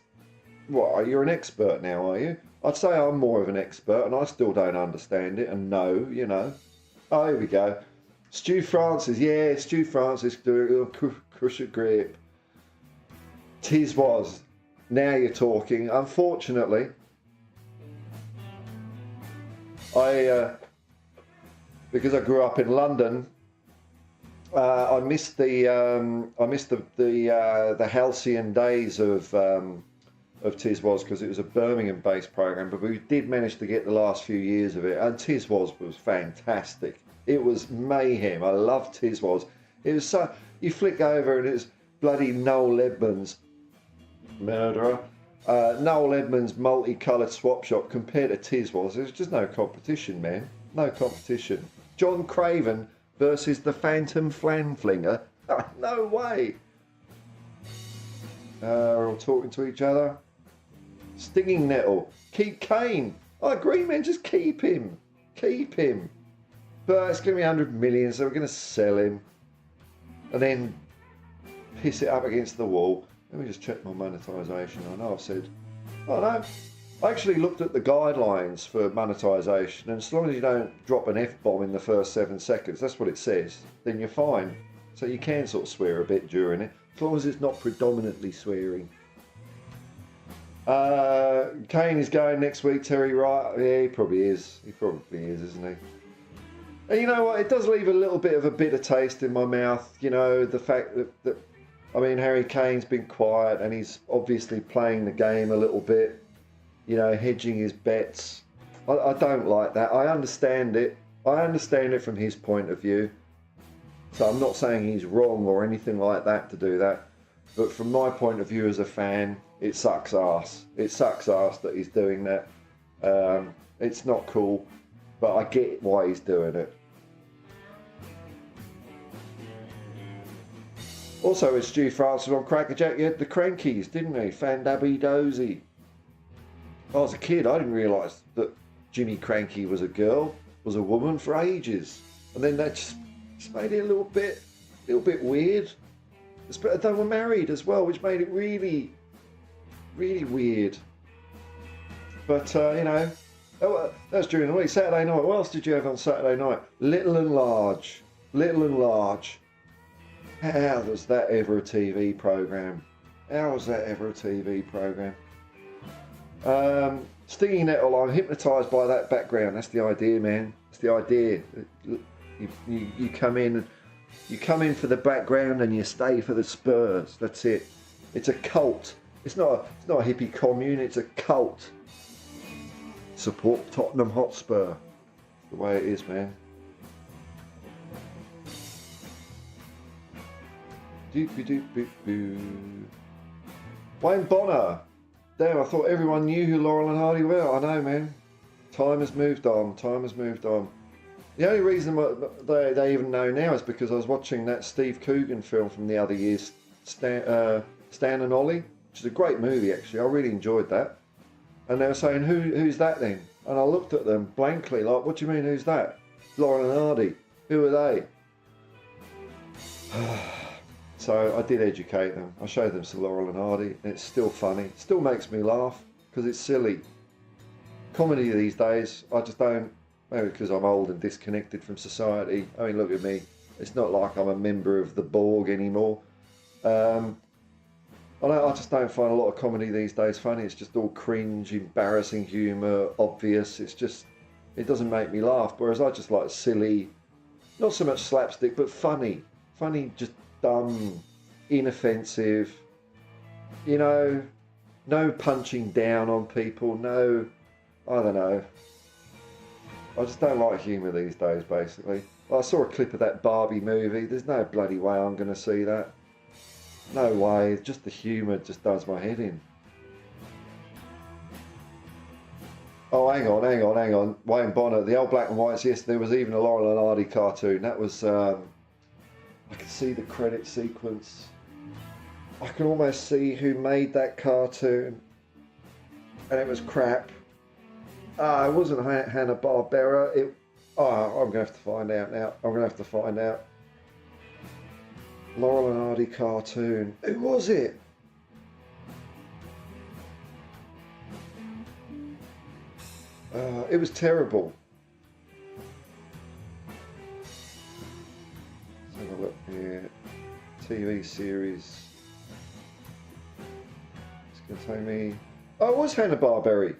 What, you're an expert now, are you? I'd say I'm more of an expert and I still don't understand it and know. Oh, here we go. Stu Francis, doing crush a grip. Tis was. Now you're talking. Unfortunately, because I grew up in London, I missed the halcyon days of Tis Was because it was a Birmingham-based program, but we did manage to get the last few years of it, and Tis Was fantastic. It was mayhem. I loved Tis Was. It was so you flick over and it's bloody Noel Edmonds, murderer. Noel Edmonds' multicoloured swap shop compared to Tis Was. There's just no competition, man. No competition. John Craven versus the Phantom Flanflinger. No way. We're all talking to each other. Stinging nettle. Keep Kane. I agree, man. Just keep him. Keep him. But it's going to be 100 million, so we're going to sell him. And then piss it up against the wall. Let me just check my monetisation. I know I've said... Oh, no. I actually looked at the guidelines for monetisation, and as long as you don't drop an F-bomb in the first 7 seconds, that's what it says, then you're fine. So you can sort of swear a bit during it, as long as it's not predominantly swearing. Kane is going next week, Terry Wright. Yeah, he probably is. He probably is, isn't he? And you know what? It does leave a little bit of a bitter taste in my mouth. You know, the fact that I mean, Harry Kane's been quiet and he's obviously playing the game a little bit. You know, hedging his bets. I don't like that. I understand it. I understand it from his point of view. So I'm not saying he's wrong or anything like that to do that. But from my point of view as a fan, it sucks ass. It sucks ass that he's doing that. It's not cool, but I get why he's doing it. Also, as Stu Francis on Crackerjack, you had the Crankies, didn't he? Fandabby Dozy. I was a kid, I didn't realise that Jimmy Cranky was a girl, was a woman for ages. And then that just made it a little bit weird. They were married as well, which made it really, really weird. But, you know, that was during the week. Saturday night, what else did you have on Saturday night? Little and Large. Little and Large. How was that ever a TV programme? How was that ever a TV programme? Stinging Nettle, I'm hypnotised by that background. That's the idea, man. That's the idea. You come in for the background and you stay for the Spurs. That's it. It's a cult. It's not a hippie commune. It's a cult. Support Tottenham Hotspur. That's the way it is, man. Wayne Bonner. Damn, I thought everyone knew who Laurel and Hardy were. I know, man. Time has moved on. Time has moved on. The only reason they even know now is because I was watching that Steve Coogan film from the other year, Stan and Ollie, which is a great movie, actually. I really enjoyed that. And they were saying, who's that then? And I looked at them blankly, like, what do you mean, who's that? Laurel and Hardy. Who are they? So I did educate them. I showed them some Laurel and Hardy, and it's still funny. It still makes me laugh, because it's silly. Comedy these days, I just don't, maybe because I'm old and disconnected from society. I mean, look at me. It's not like I'm a member of the Borg anymore. I just don't find a lot of comedy these days funny. It's just all cringe, embarrassing humour, obvious. It doesn't make me laugh. Whereas I just like silly, not so much slapstick, but funny. Funny, just dumb, inoffensive. You know, no punching down on people. No, I don't know. I just don't like humour these days, basically. I saw a clip of that Barbie movie. There's no bloody way I'm going to see that. No way. Just the humour just does my head in. Oh, hang on. Wayne Bonner, the old black and whites. Yes, there was even a Laurel and Hardy cartoon. That was, I can see the credit sequence. I can almost see who made that cartoon. And it was crap. It wasn't Hanna-Barbera. I'm going to have to find out now. Laurel and Hardy cartoon. Who was it? It was terrible. Let's have a look here. TV series. It's going to take me... Oh, it was Hanna-Barbera.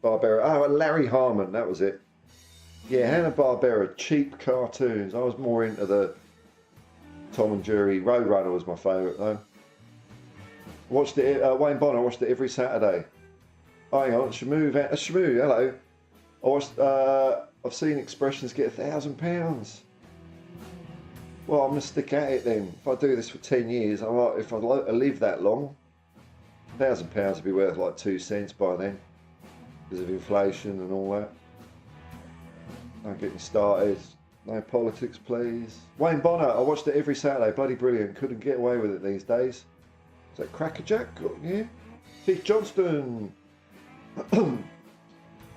Larry Harmon, that was it. Yeah, Hanna-Barbera, cheap cartoons. I was more into the Tom and Jerry. Roadrunner was my favourite though. Watched it. Wayne Bonner. I watched it every Saturday. Oh, hang on, Shamoo. Hello. I watched. I've seen Expressions get £1,000. Well, I'm gonna stick at it then. If I do this for 10 years, I might. If I live that long, £1,000 would be worth like 2 cents by then, because of inflation and all that. I'm getting started. No politics, please. Wayne Bonner, I watched it every Saturday. Bloody brilliant. Couldn't get away with it these days. Is that Crackerjack? Yeah. Keith Johnston.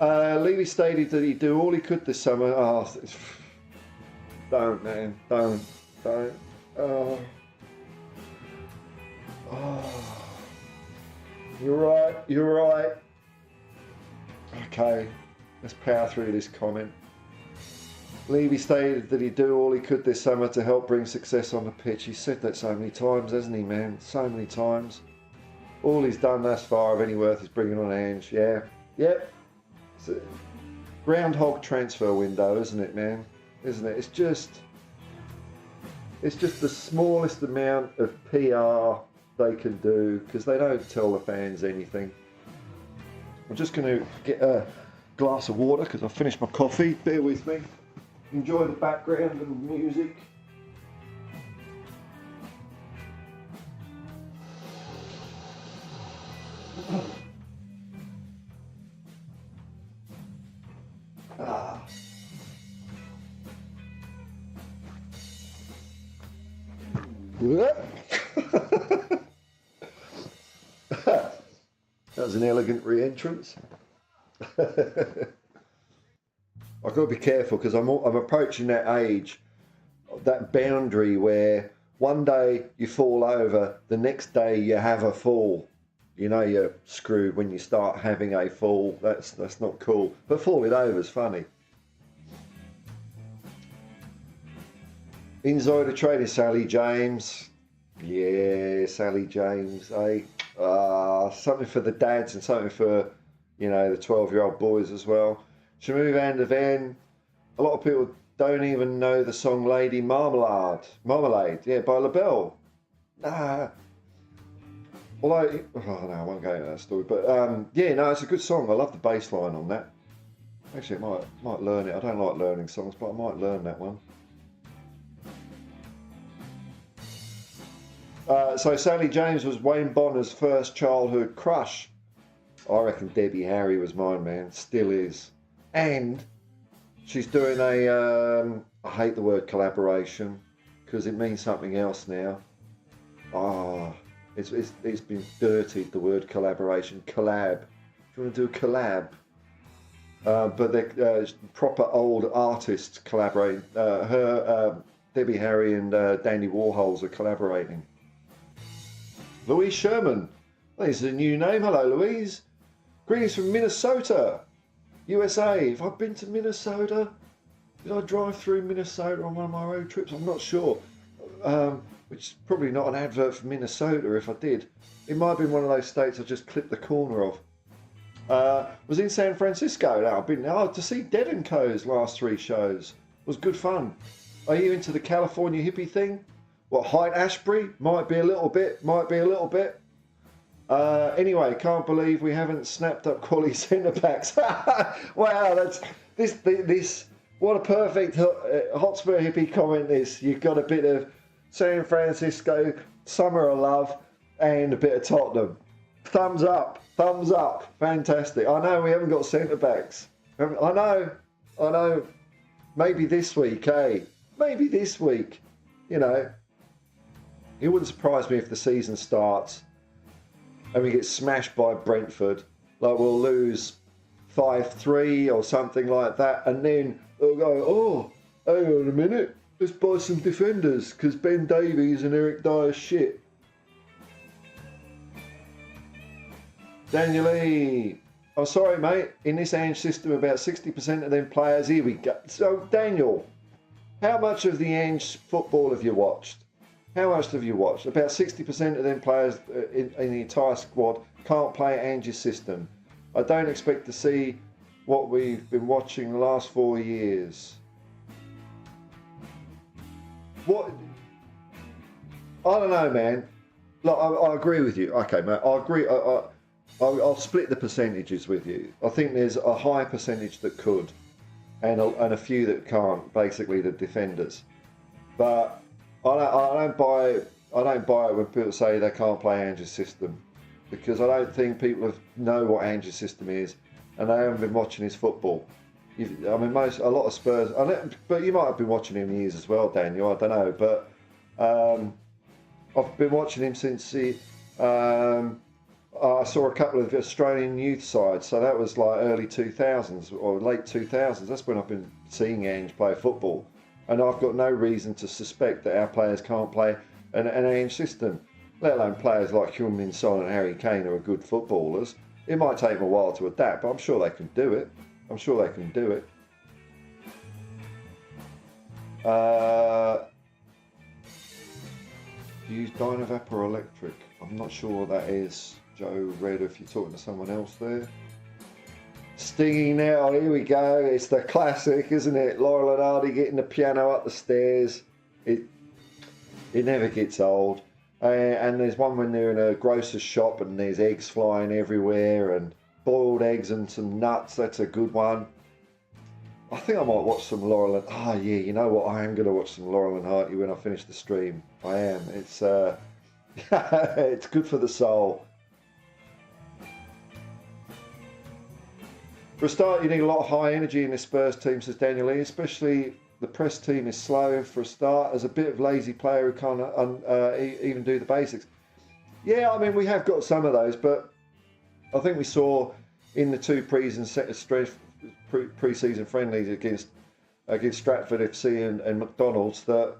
Levy stated that he'd do all he could this summer. Oh, don't, man. Don't. Oh. You're right. Okay, let's power through this comment. Levy stated that he'd do all he could this summer to help bring success on the pitch. He's said that so many times, hasn't he, man? So many times. All he's done thus far of any worth is bringing on Ange. Yeah. Yep. It's a groundhog transfer window, isn't it, man? Isn't it? It's just the smallest amount of PR they can do because they don't tell the fans anything. I'm just going to get a glass of water because I've finished my coffee. Bear with me. Enjoy the background and the music. That was an elegant re-entrance. I've got to be careful because I'm approaching that age, that boundary where one day you fall over, the next day you have a fall. You know you're screwed when you start having a fall. That's not cool. But falling over is funny. Insider trader Sally James. Yeah, Sally James, eh? Something for the dads and something for, the 12-year-old boys as well. Shamu Van der Ven. A lot of people don't even know the song Lady Marmalade, yeah, by LaBelle. Although, no, I won't go into that story. But, it's a good song. I love the bass line on that. Actually, I might learn it. I don't like learning songs, but I might learn that one. So Sally James was Wayne Bonner's first childhood crush. I reckon Debbie Harry was mine, man. Still is. And she's doing a, I hate the word collaboration because it means something else now. It's been dirtied, the word collaboration. Collab. Do you want to do a collab? But they're proper old artists collaborating. Debbie Harry and Dandy Warhols are collaborating. Louise Sherman. There's a new name. Hello, Louise. Greetings from Minnesota, USA. Have I been to Minnesota? Did I drive through Minnesota on one of my road trips? I'm not sure. Which is probably not an advert for Minnesota if I did. It might have been one of those states I just clipped the corner of. Was in San Francisco. Now I've been to see Dead & Co.'s last 3 shows. It was good fun. Are you into the California hippie thing? What, Haight-Ashbury? Might be a little bit. Anyway, can't believe we haven't snapped up quality centre backs. Wow, that's this. What a perfect Hotspur hippie comment this. You've got a bit of San Francisco, summer of love, and a bit of Tottenham. Thumbs up. Fantastic. I know we haven't got centre backs. I know. Maybe this week, eh? Maybe this week. It wouldn't surprise me if the season starts and we get smashed by Brentford. Like we'll lose 5-3 or something like that. And then they'll go, hang on a minute. Let's buy some defenders because Ben Davies and Eric Dyer's shit. Daniel Lee. Oh, sorry, mate. In this Ange system, about 60% of them players. Here we go. So, Daniel, how much of the Ange football have you watched? About 60% of them players in the entire squad can't play Ange's system. I don't expect to see what we've been watching the last 4 years. What? I don't know, man. Look, I agree with you. Okay, mate. I agree. I'll split the percentages with you. I think there's a high percentage that could, and a few that can't. Basically, the defenders. But I don't buy it when people say they can't play Ange's system, because I don't think people know what Ange's system is, and they haven't been watching his football. A lot of Spurs, but you might have been watching him years as well, Daniel. I don't know, but I've been watching him since I saw a couple of Australian youth sides, so that was like early 2000s or late 2000s. That's when I've been seeing Ange play football, and I've got no reason to suspect that our players can't play an Ange system, let alone players like Heung-min Son and Harry Kane who are good footballers. It might take them a while to adapt, but I'm sure they can do it. I'm sure they can do it. Do you use Dynavap or electric? I'm not sure what that is, Joe Red, if you're talking to someone else there. Stinging now, oh, here we go. It's the classic, isn't it? Laurel and Hardy getting the piano up the stairs. It never gets old. And there's one when they're in a grocer's shop and there's eggs flying everywhere and boiled eggs and some nuts. That's a good one. I think I might watch some Laurel and... Oh, yeah, you know what? I am going to watch some Laurel and Hardy when I finish the stream. I am. It's it's good for the soul. For a start, you need a lot of high energy in this Spurs team, says Daniel Lee. Especially the press team is slow for a start. As a bit of lazy player who can't even do the basics. Yeah, I mean, we have got some of those, but I think we saw in the two pre-season friendlies against Stratford FC and McDonald's that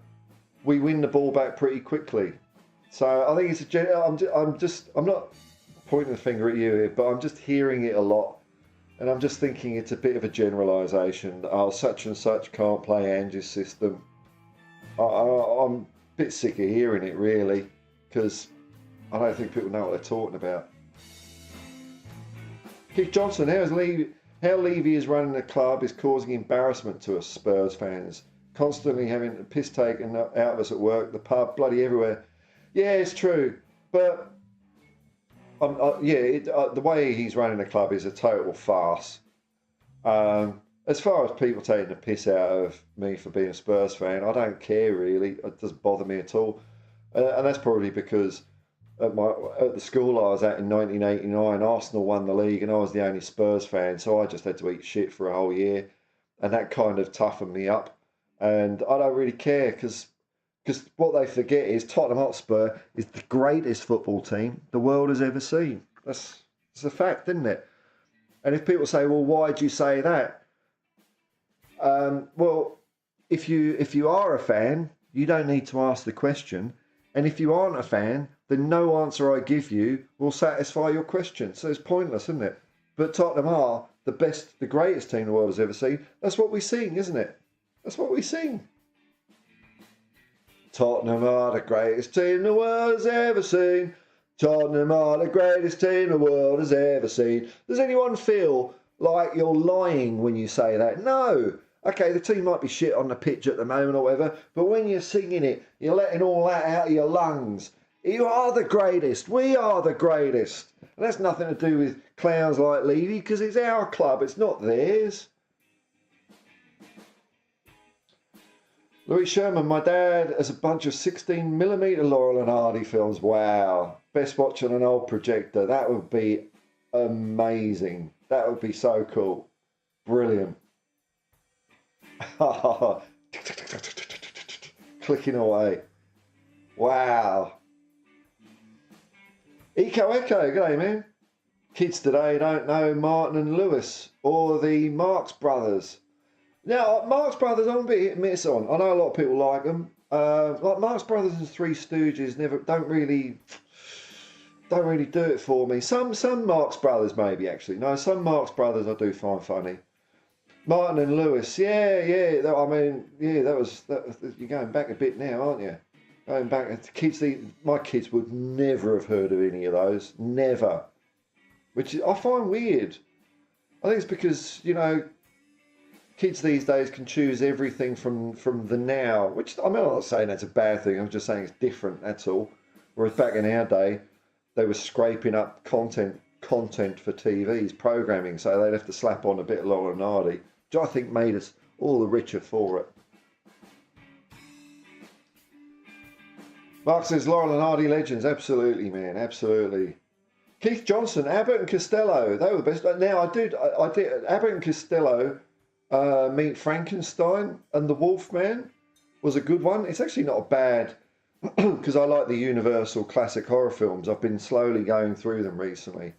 we win the ball back pretty quickly. So I think it's I'm not pointing the finger at you here, but I'm just hearing it a lot, and I'm just thinking it's a bit of a generalisation. Oh, such and such can't play Ange's system. I'm a bit sick of hearing it, really, because I don't think people know what they're talking about. Keith Johnson, how Levy is running the club is causing embarrassment to us Spurs fans. Constantly having the piss taken out of us at work, the pub, bloody everywhere. Yeah, it's true. But, the way he's running the club is a total farce. As far as people taking the piss out of me for being a Spurs fan, I don't care really. It doesn't bother me at all. And that's probably because at the school I was at in 1989, Arsenal won the league and I was the only Spurs fan, so I just had to eat shit for a whole year, and that kind of toughened me up. And I don't really care because what they forget is Tottenham Hotspur is the greatest football team the world has ever seen. That's a fact, isn't it? And if people say, well, why do you say that? Well, if you are a fan, you don't need to ask the question. And if you aren't a fan, then no answer I give you will satisfy your question. So it's pointless, isn't it? But Tottenham are the greatest team the world has ever seen. That's what we sing, isn't it? That's what we sing. Tottenham are the greatest team the world has ever seen. Tottenham are the greatest team the world has ever seen. Does anyone feel like you're lying when you say that? No. Okay, the team might be shit on the pitch at the moment or whatever, but when you're singing it, you're letting all that out of your lungs. You are the greatest. We are the greatest. And that's nothing to do with clowns like Levy, because it's our club. It's not theirs. Louis Sherman, my dad has a bunch of 16mm Laurel and Hardy films. Wow. Best watch on an old projector. That would be amazing. That would be so cool. Brilliant. Clicking away. Wow. Eco Echo, g'day man. Kids today don't know Martin and Lewis or the Marx Brothers. Now, Marx Brothers, I'm a bit hit and miss on. I know a lot of people like them. Like Marx Brothers and Three Stooges don't really do it for me. Some Marx Brothers maybe actually. No, some Marx Brothers I do find funny. Martin and Lewis, yeah. I mean, yeah, that was you're going back a bit now, aren't you? Going back, my kids would never have heard of any of those, never. Which I find weird. I think it's because kids these days can choose everything from the now. Which I'm not saying that's a bad thing. I'm just saying it's different. That's all. Whereas back in our day, they were scraping up content for TVs, programming, so they'd have to slap on a bit of Laurel and Hardy, which I think made us all the richer for it. Mark says Laurel and Hardy legends. Absolutely, man, absolutely. Keith Johnson, Abbott and Costello, they were the best. Now I did Abbott and Costello meet Frankenstein and the Wolfman was a good one. It's actually not a bad because I like the Universal classic horror films. I've been slowly going through them recently.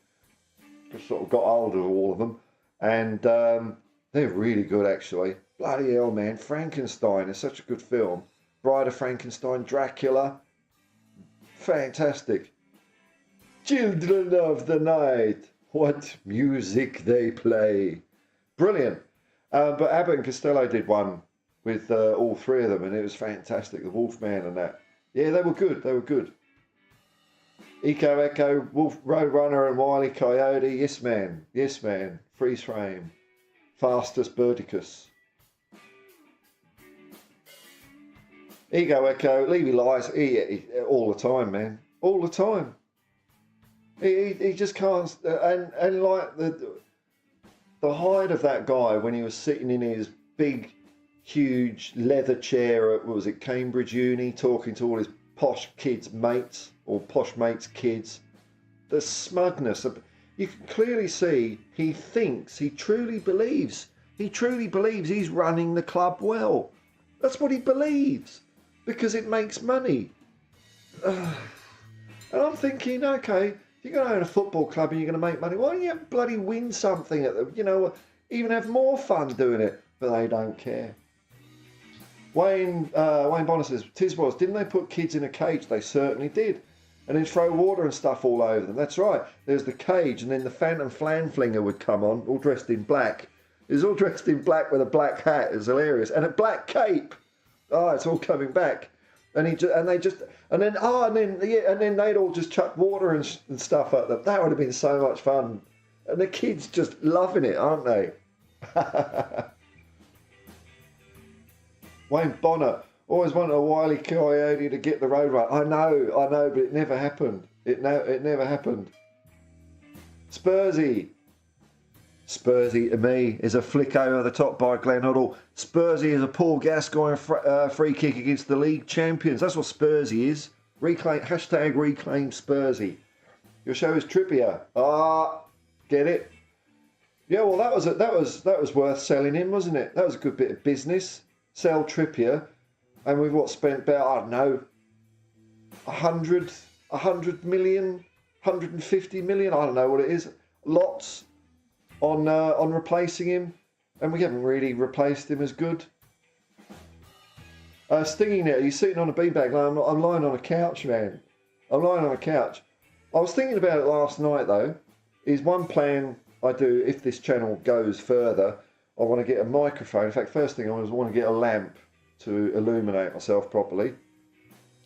Just sort of got hold of all of them, and they're really good actually. Bloody hell, man! Frankenstein is such a good film. Bride of Frankenstein, Dracula, fantastic. Children of the Night, what music they play! Brilliant. But Abbott and Costello did one with all three of them, and it was fantastic. The Wolfman and that. Yeah, they were good. They were good. Eco Echo, Wolf Roadrunner, and Wile E. Coyote. Yes, man. Yes, man. Freeze frame. Fastest Birdicus. Ego Echo, Levy Lies, all the time, man. All the time. He just can't. And like the height of that guy when he was sitting in his big, huge leather chair at, what was it, Cambridge Uni, talking to all his posh kids' mates, or posh mates' kids. The smugness. You can clearly see he thinks, he truly believes he's running the club well. That's what he believes, because it makes money. And I'm thinking, okay, if you're going to own a football club and you're going to make money, why don't you bloody win something at the, even have more fun doing it? But they don't care. Wayne Bonner says, Tiswas, didn't they put kids in a cage? They certainly did. And then throw water and stuff all over them. That's right. There's the cage, and then the Phantom Flanflinger would come on, all dressed in black. He's all dressed in black with a black hat. It's hilarious. And a black cape. Oh, it's all coming back. And then they'd all just chuck water and stuff at them. That would have been so much fun. And the kids just loving it, aren't they? Wayne Bonner, always wanted a Wile E. Coyote to get the road right. I know, but it never happened. It never happened. Spursy to me is a flick over the top by Glenn Hoddle. Spursy is a Paul Gascoigne free kick against the league champions. That's what Spursy is. Reclaim Spursy. Your show is Trippier. Get it? Yeah, well that was worth selling him, wasn't it? That was a good bit of business. Sell Trippier, and we've spent about, I don't know, 100 million, 150 million, I don't know what it is, lots on replacing him, and we haven't really replaced him as good. Stinging it, he's sitting on a beanbag. I'm lying on a couch, man. I'm lying on a couch. I was thinking about it last night though. Is one plan I do if this channel goes further. I want to get a microphone. In fact, first thing I want to get a lamp to illuminate myself properly.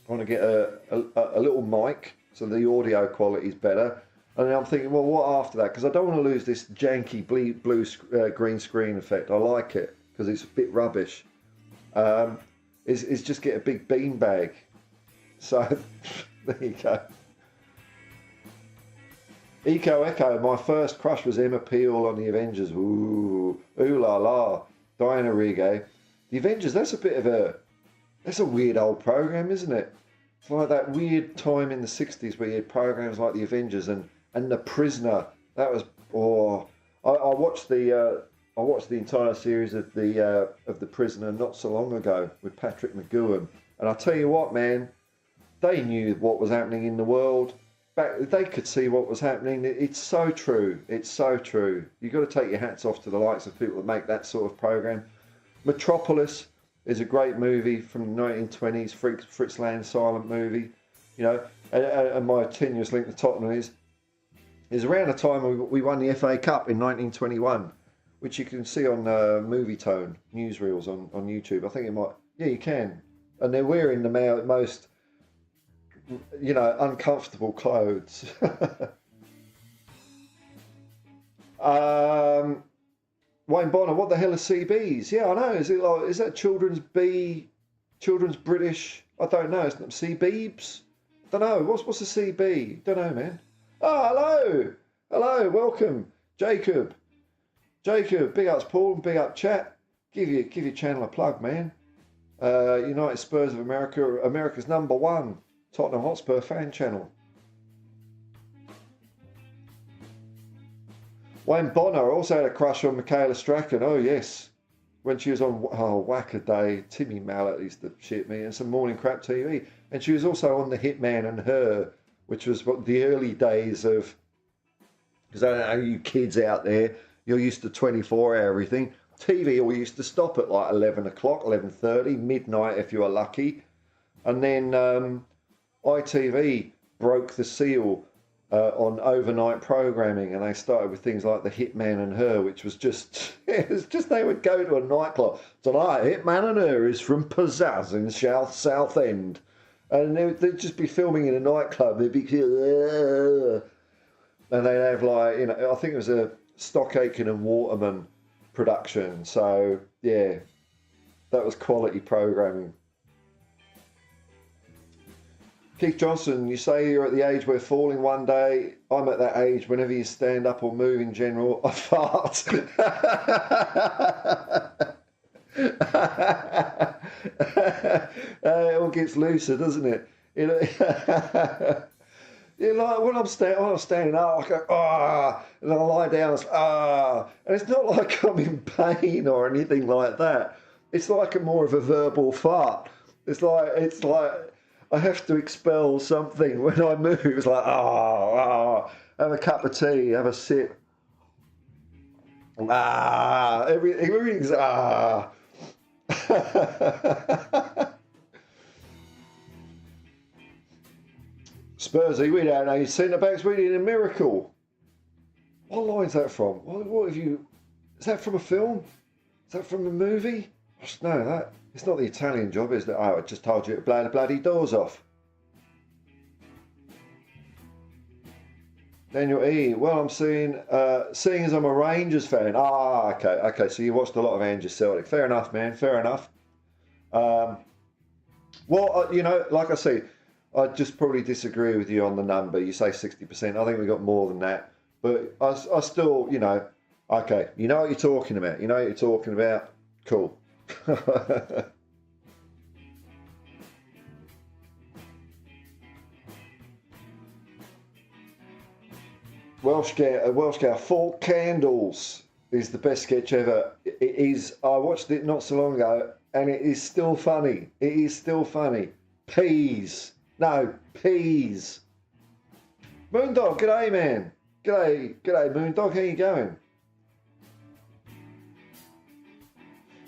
I want to get a little mic so the audio quality is better. And then I'm thinking, well, what after that? Because I don't want to lose this janky blue green screen effect. I like it because it's a bit rubbish. Is just get a big bean bag. So there you go. Eco Echo, my first crush was Emma Peel on the Avengers. Ooh la la. Diana Rigg. The Avengers, that's a weird old program, isn't it? It's like that weird time in the 60s where you had programs like the Avengers and The Prisoner. That was, I watched the entire series of the Prisoner not so long ago with Patrick McGoohan, and I tell you what, man, they knew what was happening in the world. They could see what was happening. It's so true. It's so true. You've got to take your hats off to the likes of people that make that sort of program. Metropolis is a great movie from the 1920s, Fritz Lang silent movie. And my tenuous link to Tottenham is around the time we won the FA Cup in 1921, which you can see on Movie Tone newsreels on YouTube. I think it might. Yeah, you can. And they're wearing the most uncomfortable clothes. Wayne Bonner, what the hell are CBs? Yeah, I know. Is that children's British? I don't know. It's not CBeebs. I don't know. What's a CB? Don't know, man. Oh, hello, welcome, Jacob, big ups Paul and big up chat. Give your channel a plug, man. United Spurs of America, America's #1 Tottenham Hotspur fan channel. Wayne Bonner also had a crush on Michaela Strachan. Oh yes, when she was on Whack a Day, Timmy Mallet used to shit me, and some morning crap TV. And she was also on The Hitman and Her, which was what the early days of, because I don't know, you kids out there, you're used to 24-hour everything. TV all used to stop at like 11 o'clock, 11:30, midnight if you were lucky. And then ITV broke the seal on overnight programming, and they started with things like The Hitman and Her, which was just, it was just they would go to a nightclub. Tonight, Hitman and Her is from Pizzazz in Southend. And they'd just be filming in a nightclub. They'd be, and they'd have like, you know, I think it was a Stock Aitken and Waterman production. So, yeah, that was quality programming. Keith Johnson, you say you're at the age where falling one day. I'm at that age whenever you stand up or move in general, I fart. It all gets looser, doesn't it? You know, you know, like when I'm standing up, I go, and I lie down, it's, and it's not like I'm in pain or anything like that. It's like more of a verbal fart. It's like I have to expel something when I move. It's like, have a cup of tea, have a sip. Everything's Spursy, we don't know your centre backs. We need a miracle. What line's that from? What have you? Is that from a film? Is that from a movie? No, that it's not the Italian job, is it? I just told you to blow the bloody doors off. Daniel E. Well, I'm seeing as I'm a Rangers fan. Okay. So you watched a lot of Rangers Celtic. Fair enough, man. Fair enough. You know, like I say, I just probably disagree with you on the number. You say 60%. I think we got more than that. But I still, you know, okay. You know what you're talking about. You know what you're talking about. Cool. Welsh Cow, Four Candles is the best sketch ever. It is. I watched it not so long ago, and it is still funny. It is still funny. Peas. Moondog, g'day, man. G'day, Moondog. How you going?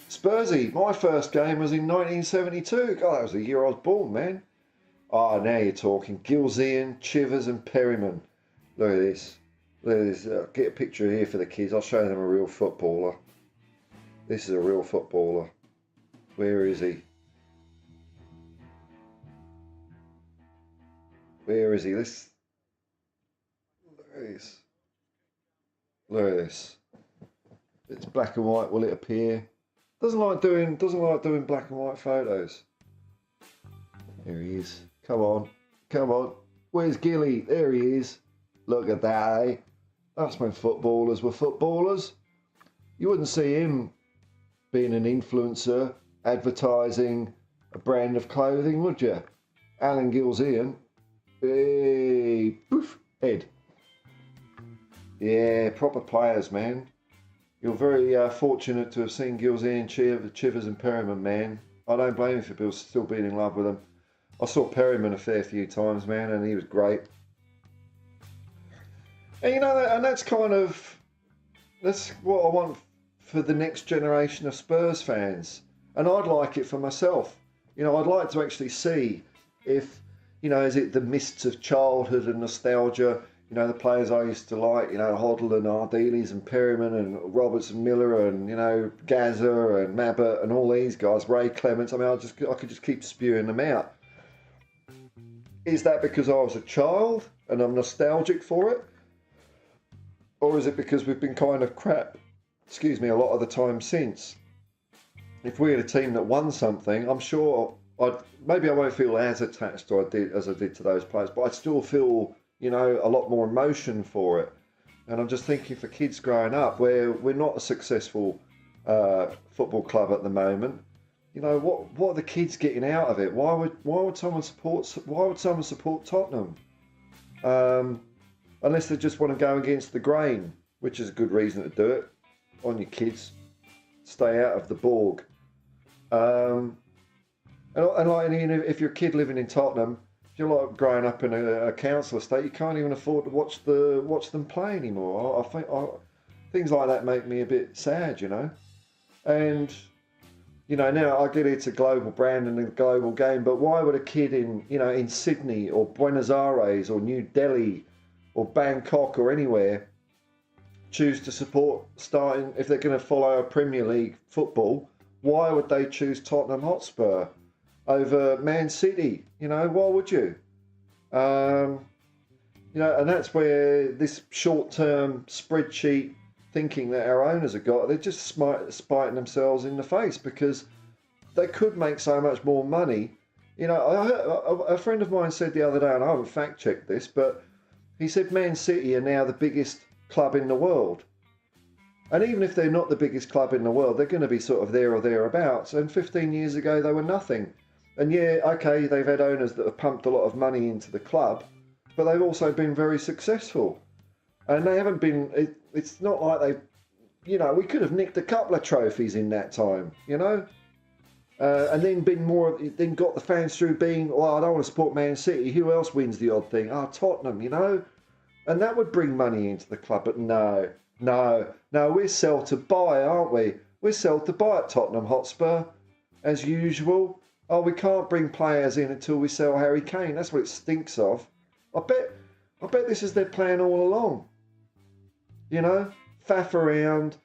Spursy, my first game was in 1972. God, that was the year I was born, man. Now you're talking. Gilzean, Chivers and Perryman. Look at this. Get a picture here for the kids. I'll show them a real footballer. This is a real footballer. Where is he? Where is he? Look at this. Look at this. It's black and white. Will it appear? Doesn't like doing black and white photos. Here he is. Come on. Where's Gilly? There he is. Look at that, eh? That's when footballers were footballers. You wouldn't see him being an influencer, advertising a brand of clothing, would you? Alan Gilzean. Hey, poof, head. Yeah, proper players, man. You're very fortunate to have seen Gilzean, Chivers and Perryman, man. I don't blame you for still being in love with them. I saw Perryman a fair few times, man, and he was great. And you know, and that's what I want for the next generation of Spurs fans. And I'd like it for myself. You know, I'd like to actually see if, you know, is it the mists of childhood and nostalgia, you know, the players I used to like, you know, Hoddle and Ardiles and Perryman and Roberts and Miller and, you know, Gazza and Mabbott and all these guys, Ray Clements. I mean, I could just keep spewing them out. Is that because I was a child and I'm nostalgic for it? Or is it because we've been kind of crap, a lot of the time since? If we had a team that won something, I'm sure maybe I won't feel as attached as I did to those players, but I'd still feel, you know, a lot more emotion for it. And I'm just thinking for kids growing up, where we're not a successful football club at the moment, you know, what are the kids getting out of it? Why would someone support Tottenham? Unless they just want to go against the grain, which is a good reason to do it. On your kids, stay out of the Borg. And like, if you're a kid living in Tottenham, if you're like growing up in a council estate, you can't even afford to watch them play anymore. I think things like that make me a bit sad, you know. And now I get it's a global brand and a global game, but why would a kid in Sydney or Buenos Aires or New Delhi or Bangkok or anywhere choose to support starting if they're going to follow a Premier League football? Why would they choose Tottenham Hotspur over Man City? Why would you? And that's where this short-term spreadsheet thinking that our owners have got, they're just spiting themselves in the face because they could make so much more money. I heard, a friend of mine said the other day, and I haven't fact-checked this, but he said Man City are now the biggest club in the world. And even if they're not the biggest club in the world, they're going to be sort of there or thereabouts. And 15 years ago, they were nothing. And yeah, okay, they've had owners that have pumped a lot of money into the club, but they've also been very successful. And they haven't been, it's not like they, we could have nicked a couple of trophies in that time, and then then got the fans through being, I don't want to support Man City. Who else wins the odd thing? Tottenham, and that would bring money into the club. But no, we're sell to buy, aren't we? We're sell to buy at Tottenham Hotspur, as usual. We can't bring players in until we sell Harry Kane. That's what it stinks of. I bet this is their plan all along. Faff around,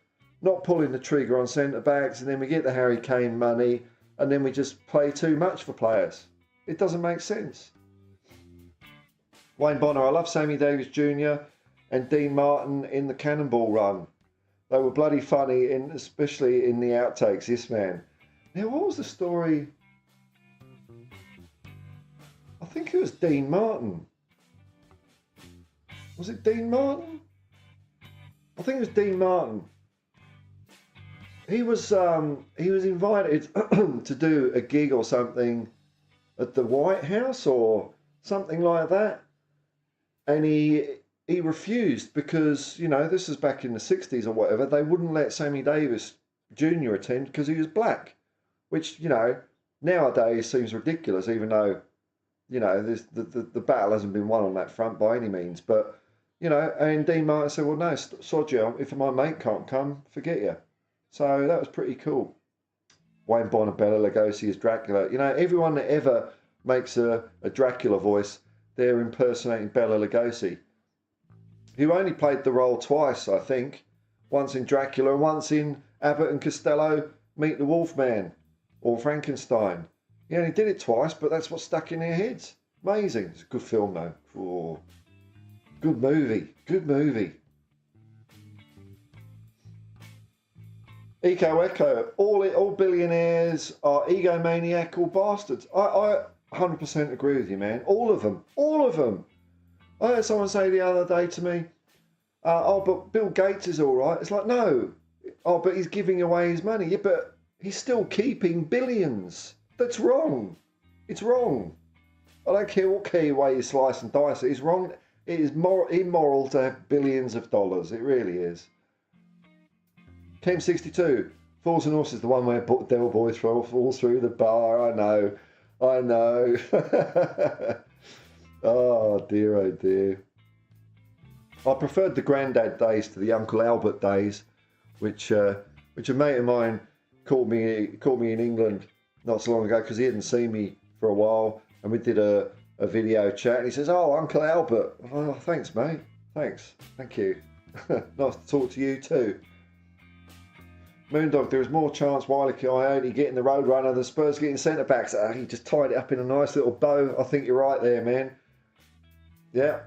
not pulling the trigger on centre-backs, and then we get the Harry Kane money, and then we just pay too much for players. It doesn't make sense. Wayne Bonner, I love Sammy Davis Jr. and Dean Martin in the Cannonball Run. They were bloody funny, especially in the outtakes, this man. Now, what was the story? I think it was Dean Martin. Was it Dean Martin? I think it was Dean Martin. He was invited to do a gig or something at the White House or something like that, and he refused because this is back in the 60s or whatever. They wouldn't let Sammy Davis Jr. attend because he was black, which nowadays seems ridiculous, even though the battle hasn't been won on that front by any means, but. And Dean Martin said, well, no, sod you, if my mate can't come, forget you. So that was pretty cool. Wayne Bonner, Bela Lugosi as Dracula. Everyone that ever makes a Dracula voice, they're impersonating Bela Lugosi, who only played the role twice, I think. Once in Dracula and once in Abbott and Costello Meet the Wolfman or Frankenstein. He only did it twice, but that's what stuck in their heads. Amazing. It's a good film, though. Oh. Good movie. Echo, all billionaires are egomaniacal bastards. I 100% agree with you, man. All of them. I heard someone say the other day to me, but Bill Gates is all right. It's like, no. But he's giving away his money. Yeah, but he's still keeping billions. That's wrong. It's wrong. I don't care what way you slice and dice it. It's wrong. It is more immoral to have billions of dollars. It really is. Chem62. Fools and Horses, the one where Devil Boys falls through the bar. I know. Oh dear. I preferred the Grandad days to the Uncle Albert days, which a mate of mine called me in England not so long ago because he hadn't seen me for a while, and we did a video chat, and he says, "Oh, Uncle Albert." Oh, thanks, mate. Thanks. Thank you. Nice to talk to you too. Moondog, there is more chance Wiley Coyote getting the Roadrunner than Spurs getting centre backs. He just tied it up in a nice little bow. I think you're right there, man. Yeah.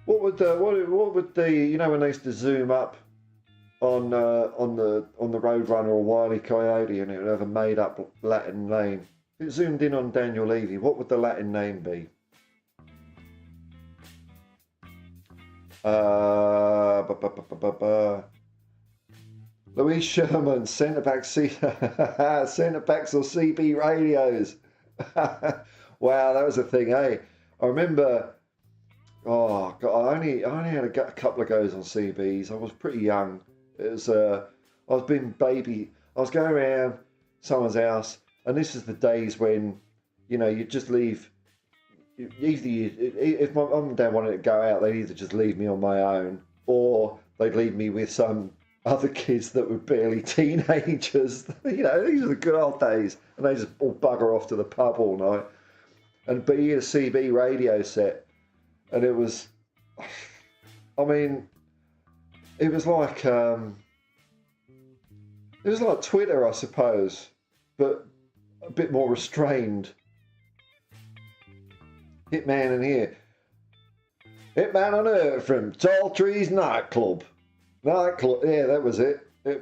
What would the when they used to zoom up on the Roadrunner or Wile E. Coyote, and it would have a made up Latin name. If it zoomed in on Daniel Levy, what would the Latin name be? Louise Sherman, centre backs or CB radios. Wow, that was a thing, eh? I remember. Oh God, I only had a couple of goes on CBs. I was pretty young. It was I I was going around someone's house, and this is the days when, you just leave. If my mum and dad wanted to go out, they'd either just leave me on my own, or they'd leave me with some other kids that were barely teenagers. These are the good old days, and they just all bugger off to the pub all night. But he had a CB radio set, and it was, it was like Twitter, I suppose, but a bit more restrained. Hitman in here. Hitman on Earth from Tall Trees Nightclub. Yeah, that was it. The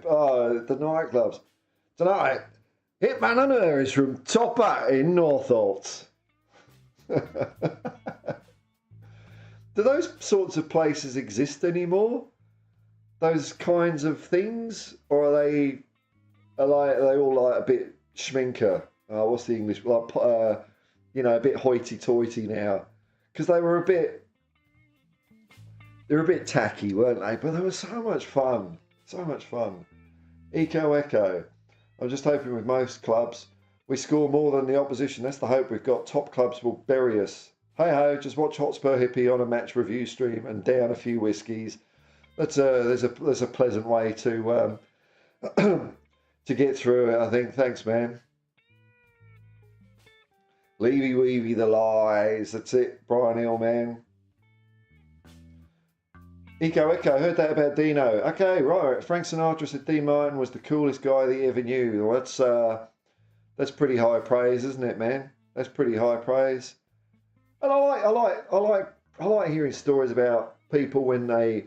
nightclubs. Tonight, Hitman on Earth is from Top Hat in Northolt. Do those sorts of places exist anymore? Those kinds of things? Or are they all like a bit schminker? What's the English? Like, a bit hoity-toity now. Because they were a bit tacky, weren't they? But they were so much fun. So much fun. Echo. I'm just hoping with most clubs, we score more than the opposition. That's the hope we've got. Top clubs will bury us. Hey ho, just watch Hotspur Hippie on a match review stream and down a few whiskies. There's a pleasant way to to get through it, I think. Thanks, man. Leavy weavy the lies. That's it, Brian Hill, man. Echo, heard that about Dino. Okay, right. Frank Sinatra said Dean Martin was the coolest guy that he ever knew. Well, that's pretty high praise, isn't it, man? That's pretty high praise. And I like hearing stories about people when they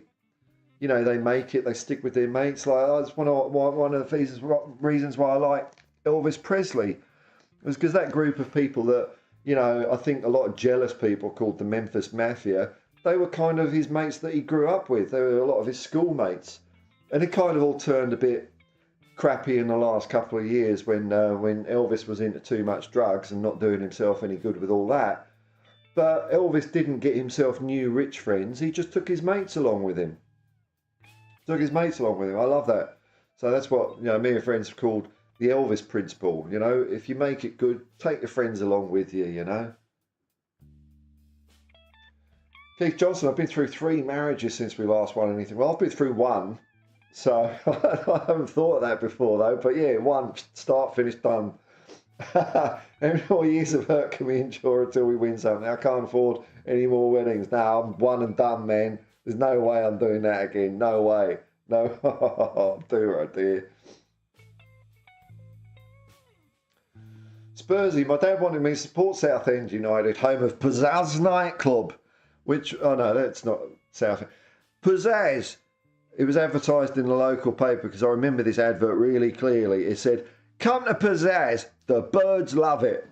make it, they stick with their mates. Like, that's one of the reasons why I like Elvis Presley. It was because that group of people that, I think a lot of jealous people called the Memphis Mafia, they were kind of his mates that he grew up with. They were a lot of his schoolmates. And it kind of all turned a bit crappy in the last couple of years when Elvis was into too much drugs and not doing himself any good with all that. But Elvis didn't get himself new rich friends. He just took his mates along with him. I love that. So that's what, me and friends have called the Elvis principle. If you make it good, take your friends along with you, Keith Johnson, I've been through 3 marriages since we last won anything. Well, I've been through 1. So I haven't thought of that before, though. But yeah, 1, start, finish, done. How many more years of hurt can we endure until we win something? I can't afford any more weddings. Now I'm one and done, man. There's no way I'm doing that again. No way. No. Dear. Spursy, my dad wanted me to support Southend United, home of Pizzazz nightclub, which, oh no, that's not Southend. Pizzazz. It was advertised in the local paper because I remember this advert really clearly. It said, "Come to Pizzazz, the birds love it."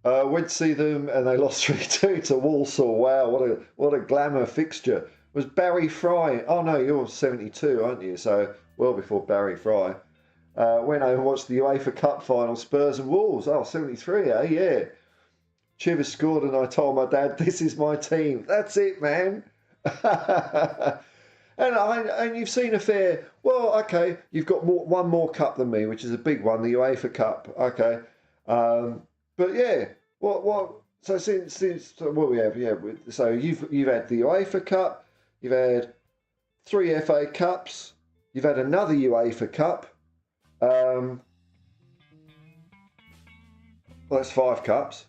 Went to see them and they lost 3-2 to Walsall. Wow, what a glamour fixture. Was Barry Fry? Oh no, you're 72, aren't you? So well before Barry Fry. Went home and watched the UEFA Cup final, Spurs and Wolves. Oh, 73, eh? Yeah. Chivers scored and I told my dad, "This is my team." That's it, man. And you've seen a fair. Well, okay, you've got one more cup than me, which is a big one, the UEFA Cup. Okay, but yeah, what? So since what we have, yeah. So you've had the UEFA Cup, you've had 3 FA Cups, you've had another UEFA Cup. Well, that's 5 cups.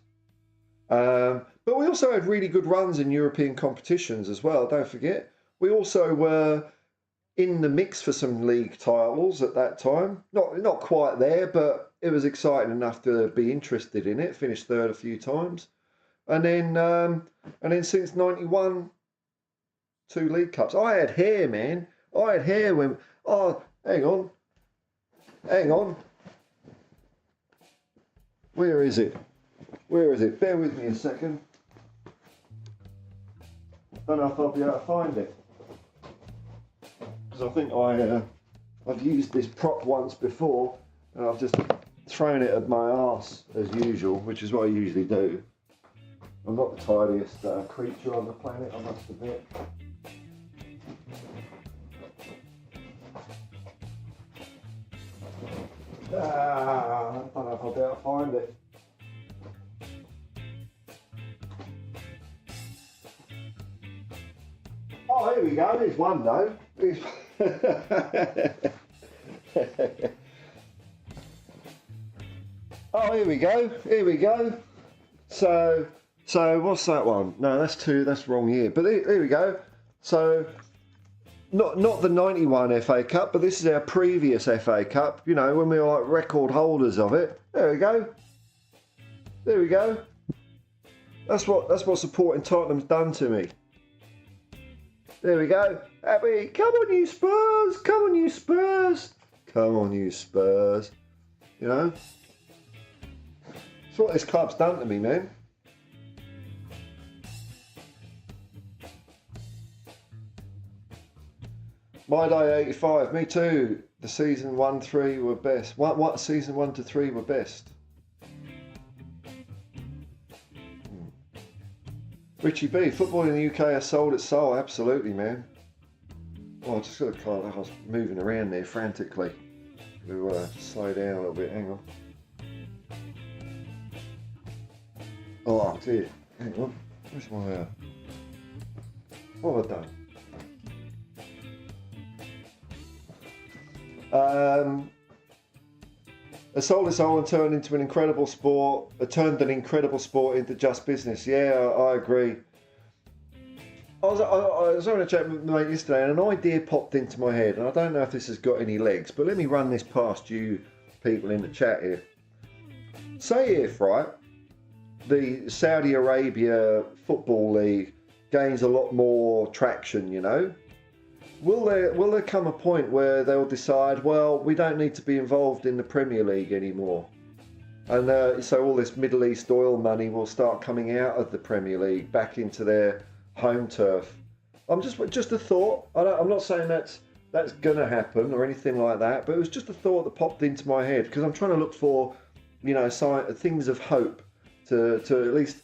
But we also had really good runs in European competitions as well. Don't forget. We also were in the mix for some league titles at that time. Not quite there, but it was exciting enough to be interested in it. Finished 3rd a few times, and then since '91, 2 league cups. I had hair, man. I had hair when. Oh, hang on. Where is it? Bear with me a second. I don't know if I'll be able to find it. Because I think I've used this prop once before and I've just thrown it at my arse as usual, which is what I usually do. I'm not the tidiest creature on the planet, I must admit. I don't know if I'll be able to find it. Oh, here we go. There's one though. Oh, here we go. Here we go. So what's that one? No, that's two. That's wrong year. But here we go. So not the 91 FA Cup, but this is our previous FA Cup. You know, when we were like record holders of it. There we go. There we go. That's what supporting Tottenham's done to me. There we go. Happy. Come on, you Spurs. Come on, you Spurs. Come on, you Spurs. You know? That's what this club's done to me, man. My day 85. Me too. The season 1-3 were best. What season 1 to 3 were best? Richie B, football in the UK has sold its soul, absolutely, man. Oh, I just got to I was moving around there frantically. To slow down a little bit, hang on. Oh, dear. Hang on. Where's my... what have I done? It sold its soul and turned into an incredible sport. It turned an incredible sport into just business. Yeah, I agree. I was having a chat with my mate yesterday and an idea popped into my head, and I don't know if this has got any legs, but let me run this past you people in the chat here. Say if, right, the Saudi Arabia Football League gains a lot more traction, you know, will there come a point where they'll decide, well, we don't need to be involved in the Premier League anymore, and so all this Middle East oil money will start coming out of the Premier League back into their home turf? I'm just a thought. I'm not saying that's going to happen or anything like that, but it was just a thought that popped into my head because I'm trying to look for, you know, things of hope to at least.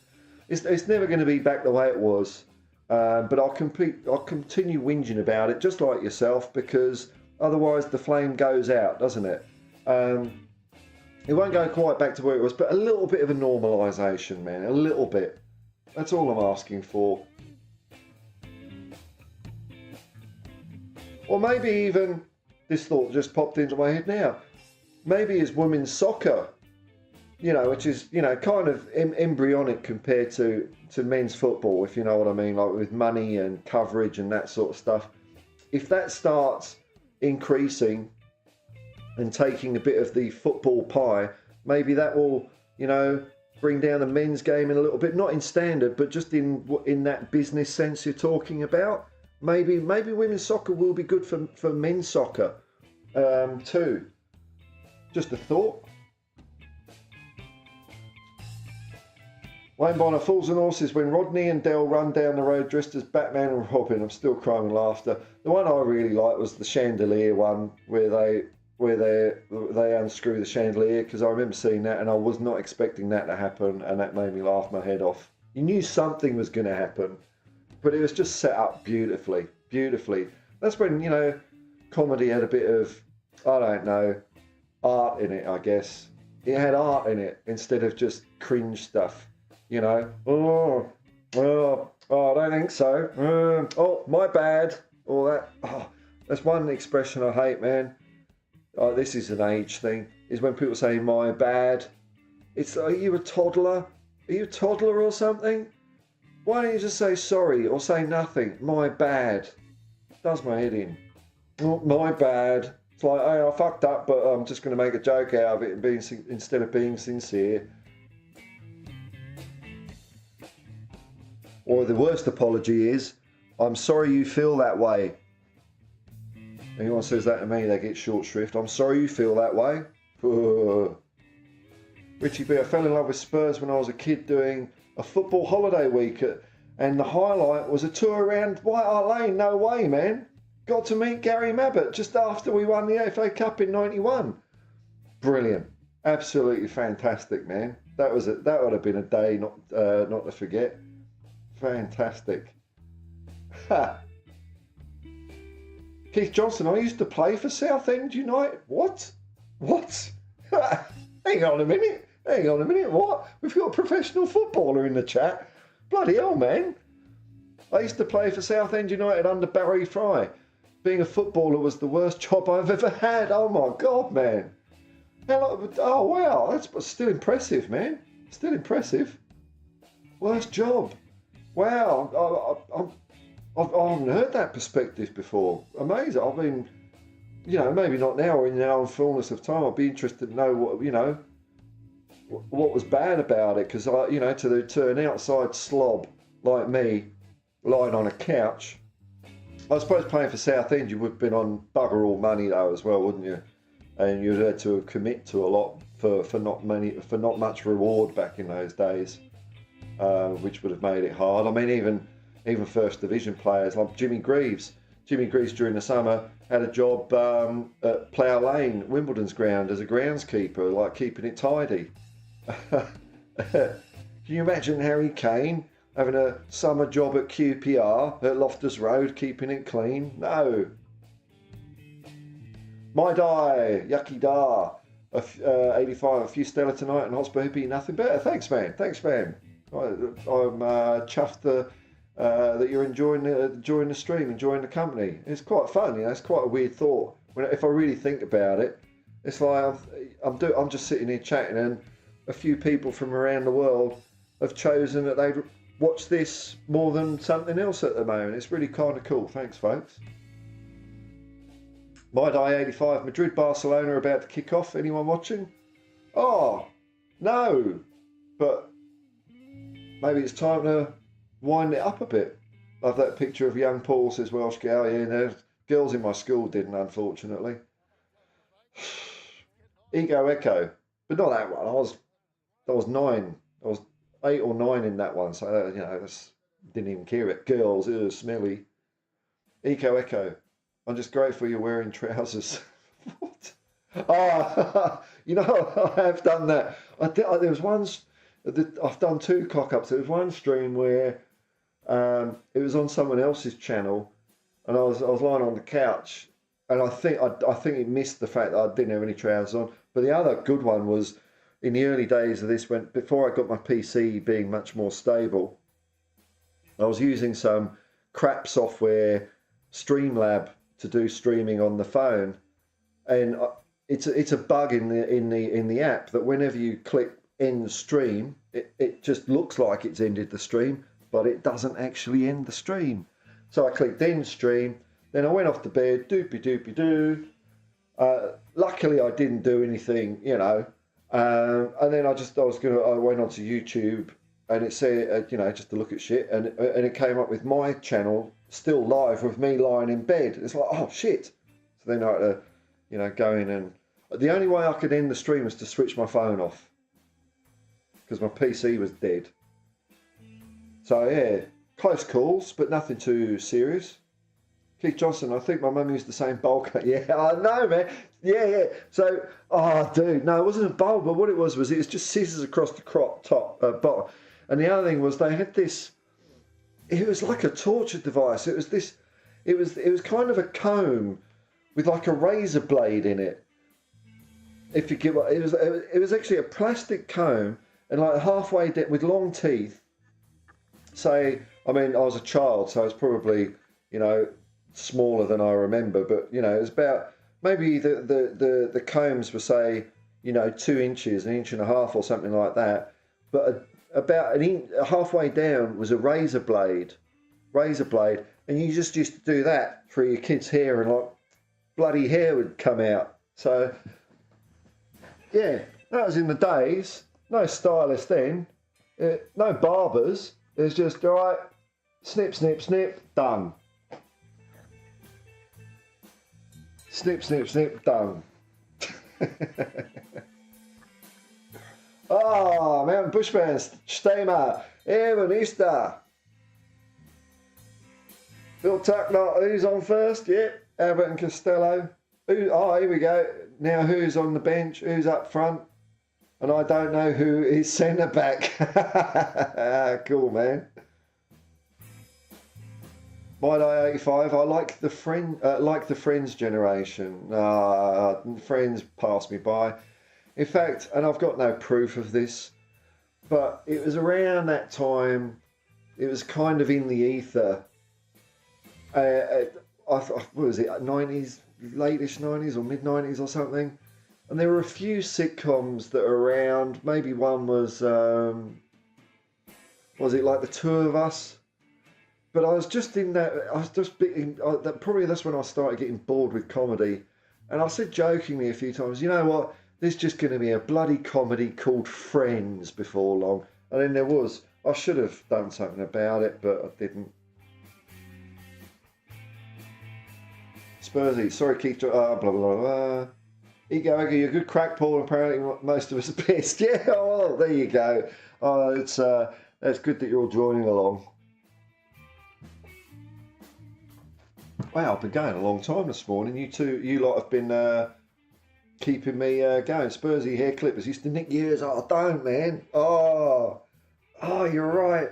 It's never going to be back the way it was. But I'll continue whinging about it, just like yourself, because otherwise the flame goes out, doesn't it? It won't go quite back to where it was, but a little bit of a normalisation, man, a little bit. That's all I'm asking for. Or maybe even, this thought just popped into my head now, maybe it's women's soccer, you know, which is, you know, kind of embryonic compared to men's football, if you know what I mean, like with money and coverage and that sort of stuff. If that starts increasing and taking a bit of the football pie, maybe that will, you know, bring down the men's game in a little bit, not in standard, but just in that business sense you're talking about. Maybe women's soccer will be good for men's soccer too. Just a thought. Wayne Bonner, Fools and Horses, when Rodney and Dell run down the road dressed as Batman and Robin. I'm still crying with laughter. The one I really liked was the chandelier one, where they unscrew the chandelier, because I remember seeing that and I was not expecting that to happen, and that made me laugh my head off. You knew something was going to happen, but it was just set up beautifully. That's when, you know, comedy had a bit of, I don't know, art in it, I guess. It had art in it instead of just cringe stuff. You know, oh, I don't think so. Oh, my bad. All that. Oh, that's one expression I hate, man. Oh, this is an age thing. Is when people say "my bad." It's, are you a toddler? Are you a toddler or something? Why don't you just say sorry or say nothing? My bad. Does my head in. Oh, my bad. It's like, hey, I fucked up, but I'm just going to make a joke out of it and instead of being sincere. Or the worst apology is, I'm sorry you feel that way. Anyone says that to me, they get short shrift. I'm sorry you feel that way. Richie B, I fell in love with Spurs when I was a kid doing a football holiday week, and the highlight was a tour around White Hart Lane. No way, man. Got to meet Gary Mabbott just after we won the FA Cup in '91. Brilliant. Absolutely fantastic, man. That would have been a day not to forget. Fantastic. Ha. Keith Johnson, I used to play for Southend United. What? Hang on a minute. What? We've got a professional footballer in the chat. Bloody hell, man. I used to play for Southend United under Barry Fry. Being a footballer was the worst job I've ever had. Oh, my God, man. Oh, wow. That's still impressive, man. Still impressive. Worst job. Wow. I haven't heard that perspective before. Amazing. I mean, maybe not now or in our fullness of time. I'd be interested to know what was bad about it. Because, to an outside slob like me, lying on a couch, I suppose playing for Southend, you would have been on bugger all money though as well, wouldn't you? And you'd had to commit to a lot for not much reward back in those days, which would have made it hard. I mean, even first division players like Jimmy Greaves during the summer had a job at Plough Lane, Wimbledon's ground, as a groundskeeper, like keeping it tidy. Can you imagine Harry Kane having a summer job at QPR at Loftus Road, keeping it clean? No. My die, yucky da. 85, a few Stella tonight and Hotspur Hippie, nothing better. Thanks, man. I'm chuffed that you're enjoying the stream, enjoying the company. It's quite fun, It's quite a weird thought. If I really think about it, it's like I'm just sitting here chatting, and a few people from around the world have chosen that they'd watch this more than something else at the moment. It's really kind of cool. Thanks, folks. My Die 85, Madrid, Barcelona are about to kick off. Anyone watching? Oh, no. But maybe it's time to wind it up a bit. Love that picture of young Paul, says Welsh Gal. Yeah, no, girls in my school didn't, unfortunately. Ego Echo. But not that one. I was 9. I was 8 or 9 in that one. So, didn't even care it. Girls, it was smelly. Eco Echo. I'm just grateful you're wearing trousers. What? Oh, I have done that. There was one. I've done 2 cock-ups. There was one stream where it was on someone else's channel, and I was lying on the couch, and I think it missed the fact that I didn't have any trousers on. But the other good one was in the early days of this, before I got my PC being much more stable. I was using some crap software, Streamlab, to do streaming on the phone, and it's a bug in the app that whenever you click end stream, it just looks like it's ended the stream, but it doesn't actually end the stream. So I clicked end stream, then I went off to bed, doopy doopy doo. Luckily I didn't do anything, and then I went onto YouTube, and it said, just to look at shit, and it came up with my channel still live with me lying in bed. It's like, oh shit. So then I had to, go in, and the only way I could end the stream was to switch my phone off because my PC was dead. So yeah, close calls, but nothing too serious. Keith Johnson, I think my mum used the same bowl cut. Yeah, I know, man. Yeah. So, oh, dude, no, it wasn't a bowl, but what it was just scissors across the bottom. And the other thing was they had this. It was like a torture device. It was kind of a comb with like a razor blade in it. If you get what it was actually a plastic comb, and like halfway with long teeth. I was a child, so I was probably, smaller than I remember, but it was about maybe the combs were, say, 2 inches, 1.5 inches or something like that, but about an inch, halfway down was a razor blade, and you just used to do that for your kid's hair, and like bloody hair would come out. So yeah, that was in the days. No stylist then, no barbers. It was just, all right, snip, snip, snip, done. Snip, snip, snip, done. Oh, Mountain Bushman, Stema, Evanista. Bill Tucknott, who's on first? Yep, Albert and Costello. Here we go. Now who's on the bench? Who's up front? And I don't know who is centre back. Cool, man. My Die 85. I like the Friends generation. Friends passed me by. In fact, and I've got no proof of this, but it was around that time, it was kind of in the ether. What was it, 90s, late-ish 90s or mid-90s or something? And there were a few sitcoms that are around. Maybe one was it like The Two of Us? But I was just in that, I was just being, probably that's when I started getting bored with comedy. And I said jokingly a few times, you know what, there's just going to be a bloody comedy called Friends before long. And then there was. I should have done something about it, but I didn't. Spursy, sorry Keith, blah, blah, blah, blah. Ego, you're a good crack, Paul. Apparently most of us are pissed. Yeah, well, there you go. Oh, that's good that you're all joining along. Wow, I've been going a long time this morning. You lot have been keeping me going. Spursy hair clippers used to nick yours. Oh, don't, man. Oh, you're right.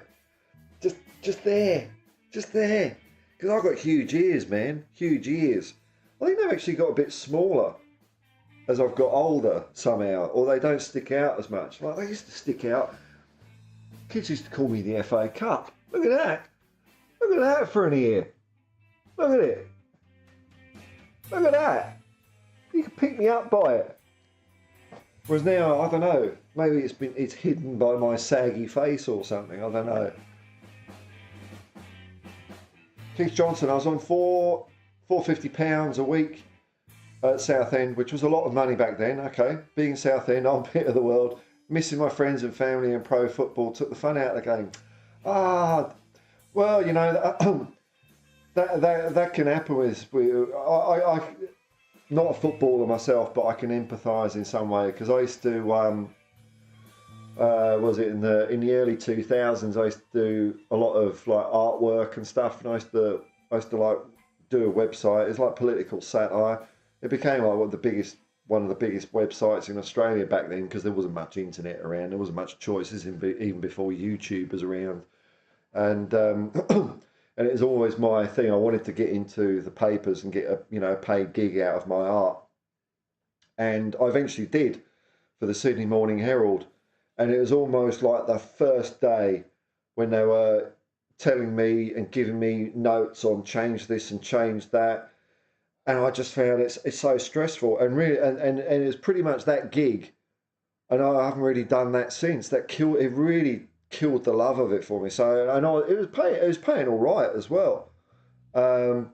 Just there. Because I've got huge ears, man. Huge ears. I think they've actually got a bit smaller as I've got older somehow, or they don't stick out as much. Like they used to stick out. Kids used to call me the FA Cup. Look at that. Look at that for an ear. Look at it. Look at that. You can pick me up by it. Whereas now, I don't know. Maybe it's hidden by my saggy face or something. I don't know. Keith Johnson, I was on £450 a week at Southend, which was a lot of money back then. Okay, being Southend, I'm bit of the world. Missing my friends and family and pro football took the fun out of the game. Well, you know, that can happen with. I not a footballer myself, but I can empathise in some way because I used to. Was it in the early 2000s? I used to do a lot of like artwork and stuff, and I used to like do a website. It's like political satire. It became like one of the biggest websites in Australia back then because there wasn't much internet around. There wasn't much choices even before YouTube was around, and and it was always my thing. I wanted to get into the papers and get a paid gig out of my art, and I eventually did for the Sydney Morning Herald. And it was almost like the first day when they were telling me and giving me notes on change this and change that. And I just found it's so stressful and really, and it was pretty much that gig. And I haven't really done that since. It really killed the love of it for me. So I know it was paying all right as well. But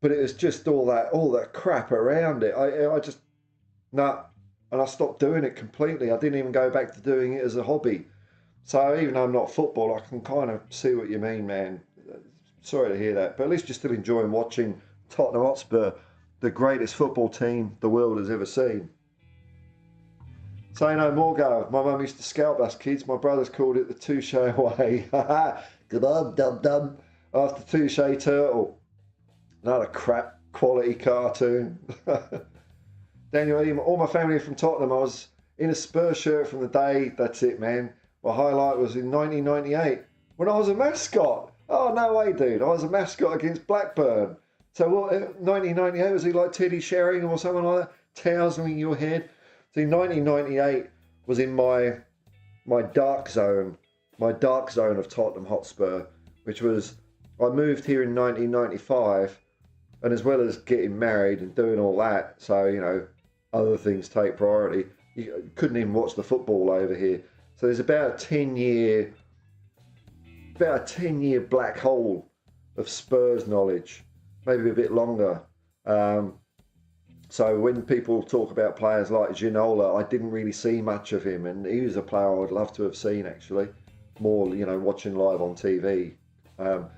it was just all that crap around it. I just, nah. And I stopped doing it completely. I didn't even go back to doing it as a hobby. So even though I'm not football, I can kind of see what you mean, man. Sorry to hear that. But at least you're still enjoying watching Tottenham Hotspur, the greatest football team the world has ever seen. Say no more, go. My mum used to scalp us kids. My brothers called it the touche way. Good on, dum-dum. After Touche Turtle. Another crap quality cartoon. Daniel, all my family are from Tottenham. I was in a Spurs shirt from the day. That's it, man. My highlight was in 1998 when I was a mascot. Oh, no way, dude. I was a mascot against Blackburn. So what, 1998, was he like Teddy Sheringham or something like that? Toweling your head. See, 1998 was in my dark zone of Tottenham Hotspur, which was, I moved here in 1995, and as well as getting married and doing all that, so, you know, other things take priority. You couldn't even watch the football over here. So there's about a 10-year black hole of Spurs knowledge, maybe a bit longer. So when people talk about players like Ginola, I didn't really see much of him, and he was a player I would love to have seen actually, more, you know, watching live on TV. So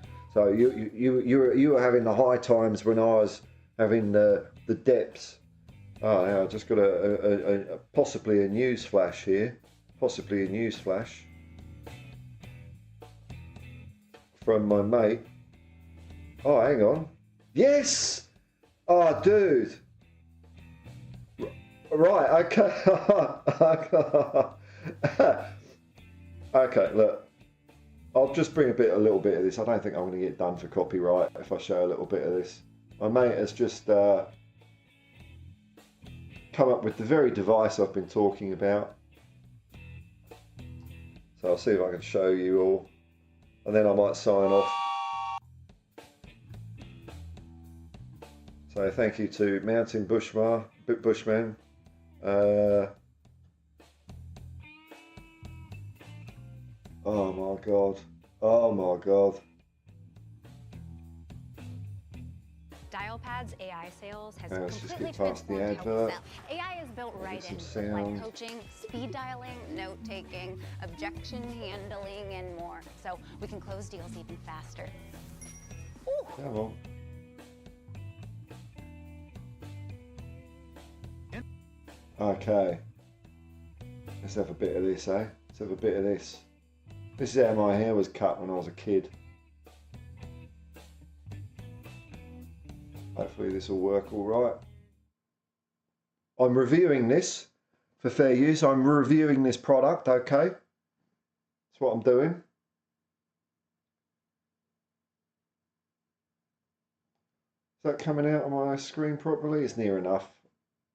you were having the high times when I was having the depths. Oh, yeah, I just got a possibly a news flash here. Possibly a news flash from my mate. Oh, hang on. Yes! Oh, dude. Right, okay. Okay, look. I'll just bring a little bit of this. I don't think I'm going to get done for copyright if I show a little bit of this. My mate has just come up with the very device I've been talking about. So I'll see if I can show you all, and then I might sign off. So thank you to Mountain Bushman. Oh my God. Oh my God. Dialpad's AI sales has Let's just completely get past the transformed how we advert. sell. AI is built right in with live coaching, speed dialing, note taking, objection handling, and more. So we can close deals even faster. Ooh. Come on. Okay. Let's have a bit of this, eh? Let's have a bit of this. This is how my hair was cut when I was a kid. Hopefully this will work all right. I'm reviewing this for fair use. I'm reviewing this product, okay? That's what I'm doing. Is that coming out on my screen properly? It's near enough.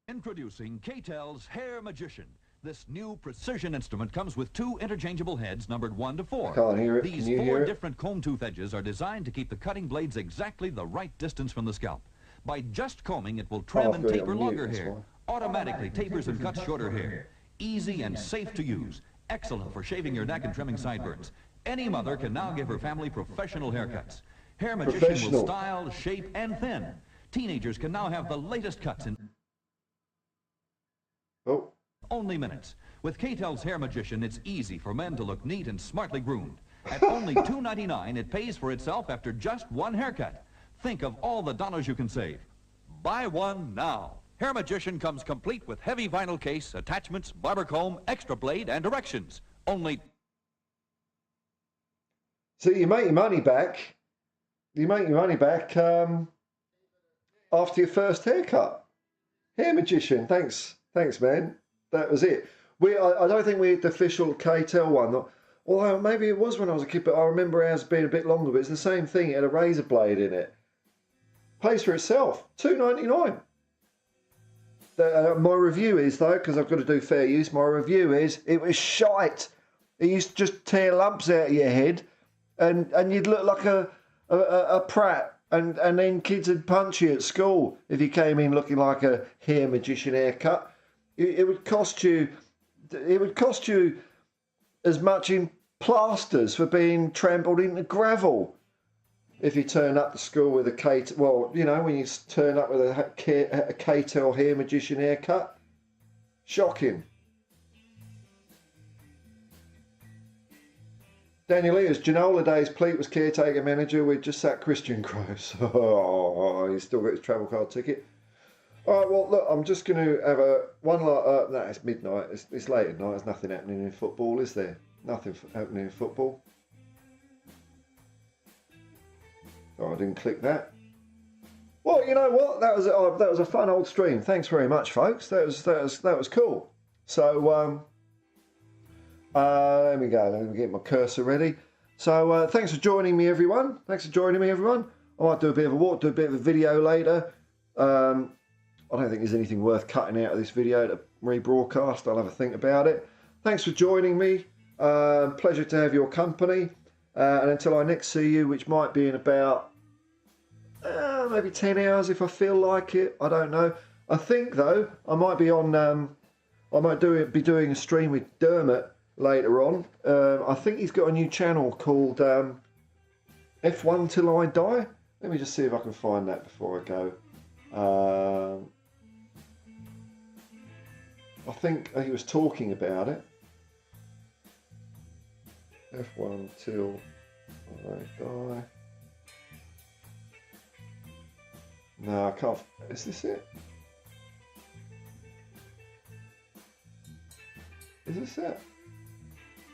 Introducing K-Tel's Hair Magician. This new precision instrument comes with 2 interchangeable heads numbered 1 to 4. I can't hear it. These Can you 4 hear it? different comb tooth edges are designed to keep the cutting blades exactly the right distance from the scalp. By just combing, it will trim and taper longer hair. Automatically tapers and cuts shorter hair. Easy and safe to use. Excellent for shaving your neck and trimming sideburns. Any mother can now give her family professional haircuts. Hair Magician will style, shape, and thin. Teenagers can now have the latest cuts in only minutes. With K-Tel's Hair Magician, it's easy for men to look neat and smartly groomed. At only $2.99, it pays for itself after just 1 haircut. Think of all the dollars you can save. Buy one now. Hair Magician comes complete with heavy vinyl case, attachments, barber comb, extra blade, and directions. Only... So you make your money back. You make your money back after your first haircut. Hair Magician, thanks, man. That was it. I don't think we had the official K-Tel one. Although maybe it was when I was a kid, but I remember ours being a bit longer. But it's the same thing. It had a razor blade in it. Pays for itself. $2.99. My review is, though, because I've got to do fair use, my review is it was shite. It used to just tear lumps out of your head, and you'd look like a prat. And then kids would punch you at school if you came in looking like a hair magician haircut. It would cost you as much in plasters for being trampled into gravel. If you turn up to school with a K-Tel, well, you know, when you turn up with a K-Tel Hair Magician haircut, shocking. Daniel Ears, Ginola Days, Pleat was caretaker manager. We just sat Christian Gross. Oh, he's still got his travel card ticket. All right, well, look, I'm just going to have no, it's midnight. It's late at night. There's nothing happening in football, is there? Nothing happening in football. Oh, I didn't click that. Well, you know what? That was a fun old stream. Thanks very much, folks. That was cool. So there we go. Let me get my cursor ready. So thanks for joining me, everyone. I might do a bit of a walk, do a bit of a video later. I don't think there's anything worth cutting out of this video to rebroadcast. I'll have a think about it. Thanks for joining me. Pleasure to have your company. And until I next see you, which might be in about maybe 10 hours if I feel like it. I don't know. I think though I might be on. I might be doing a stream with Dermot later on. I think he's got a new channel called F1 Till I Die. Let me just see if I can find that before I go. I think he was talking about it. F1 Till I Die. No, I can't. Is this it? Is this it?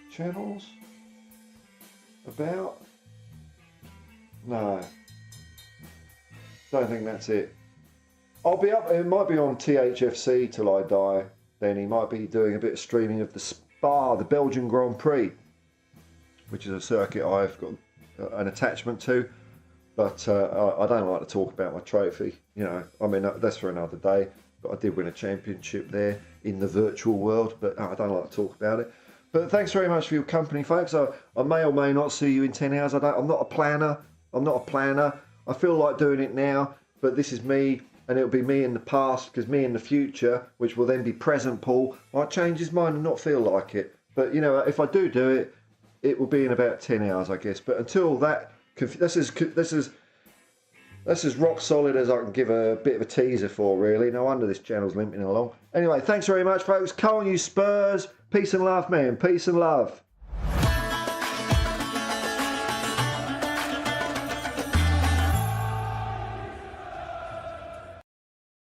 Channels? About? No. Don't think that's it. I'll be up. It might be on THFC Till I Die. Then he might be doing a bit of streaming of the Spa, the Belgian Grand Prix, which is a circuit I've got an attachment to. But I don't like to talk about my trophy. You know, I mean, that's for another day. but I did win a championship there in the virtual world, but I don't like to talk about it. But thanks very much for your company, folks. I may or may not see you in 10 hours. I'm not a planner. I feel like doing it now, but this is me, and it'll be me in the past, because me in the future, which will then be present Paul, might change his mind and not feel like it. But, you know, if I do it, it will be in about 10 hours, I guess. But until that, this is as rock solid as I can give a bit of a teaser for, really. No wonder this channel's limping along. Anyway, thanks very much, folks. Come on, you Spurs. Peace and love, man. Peace and love.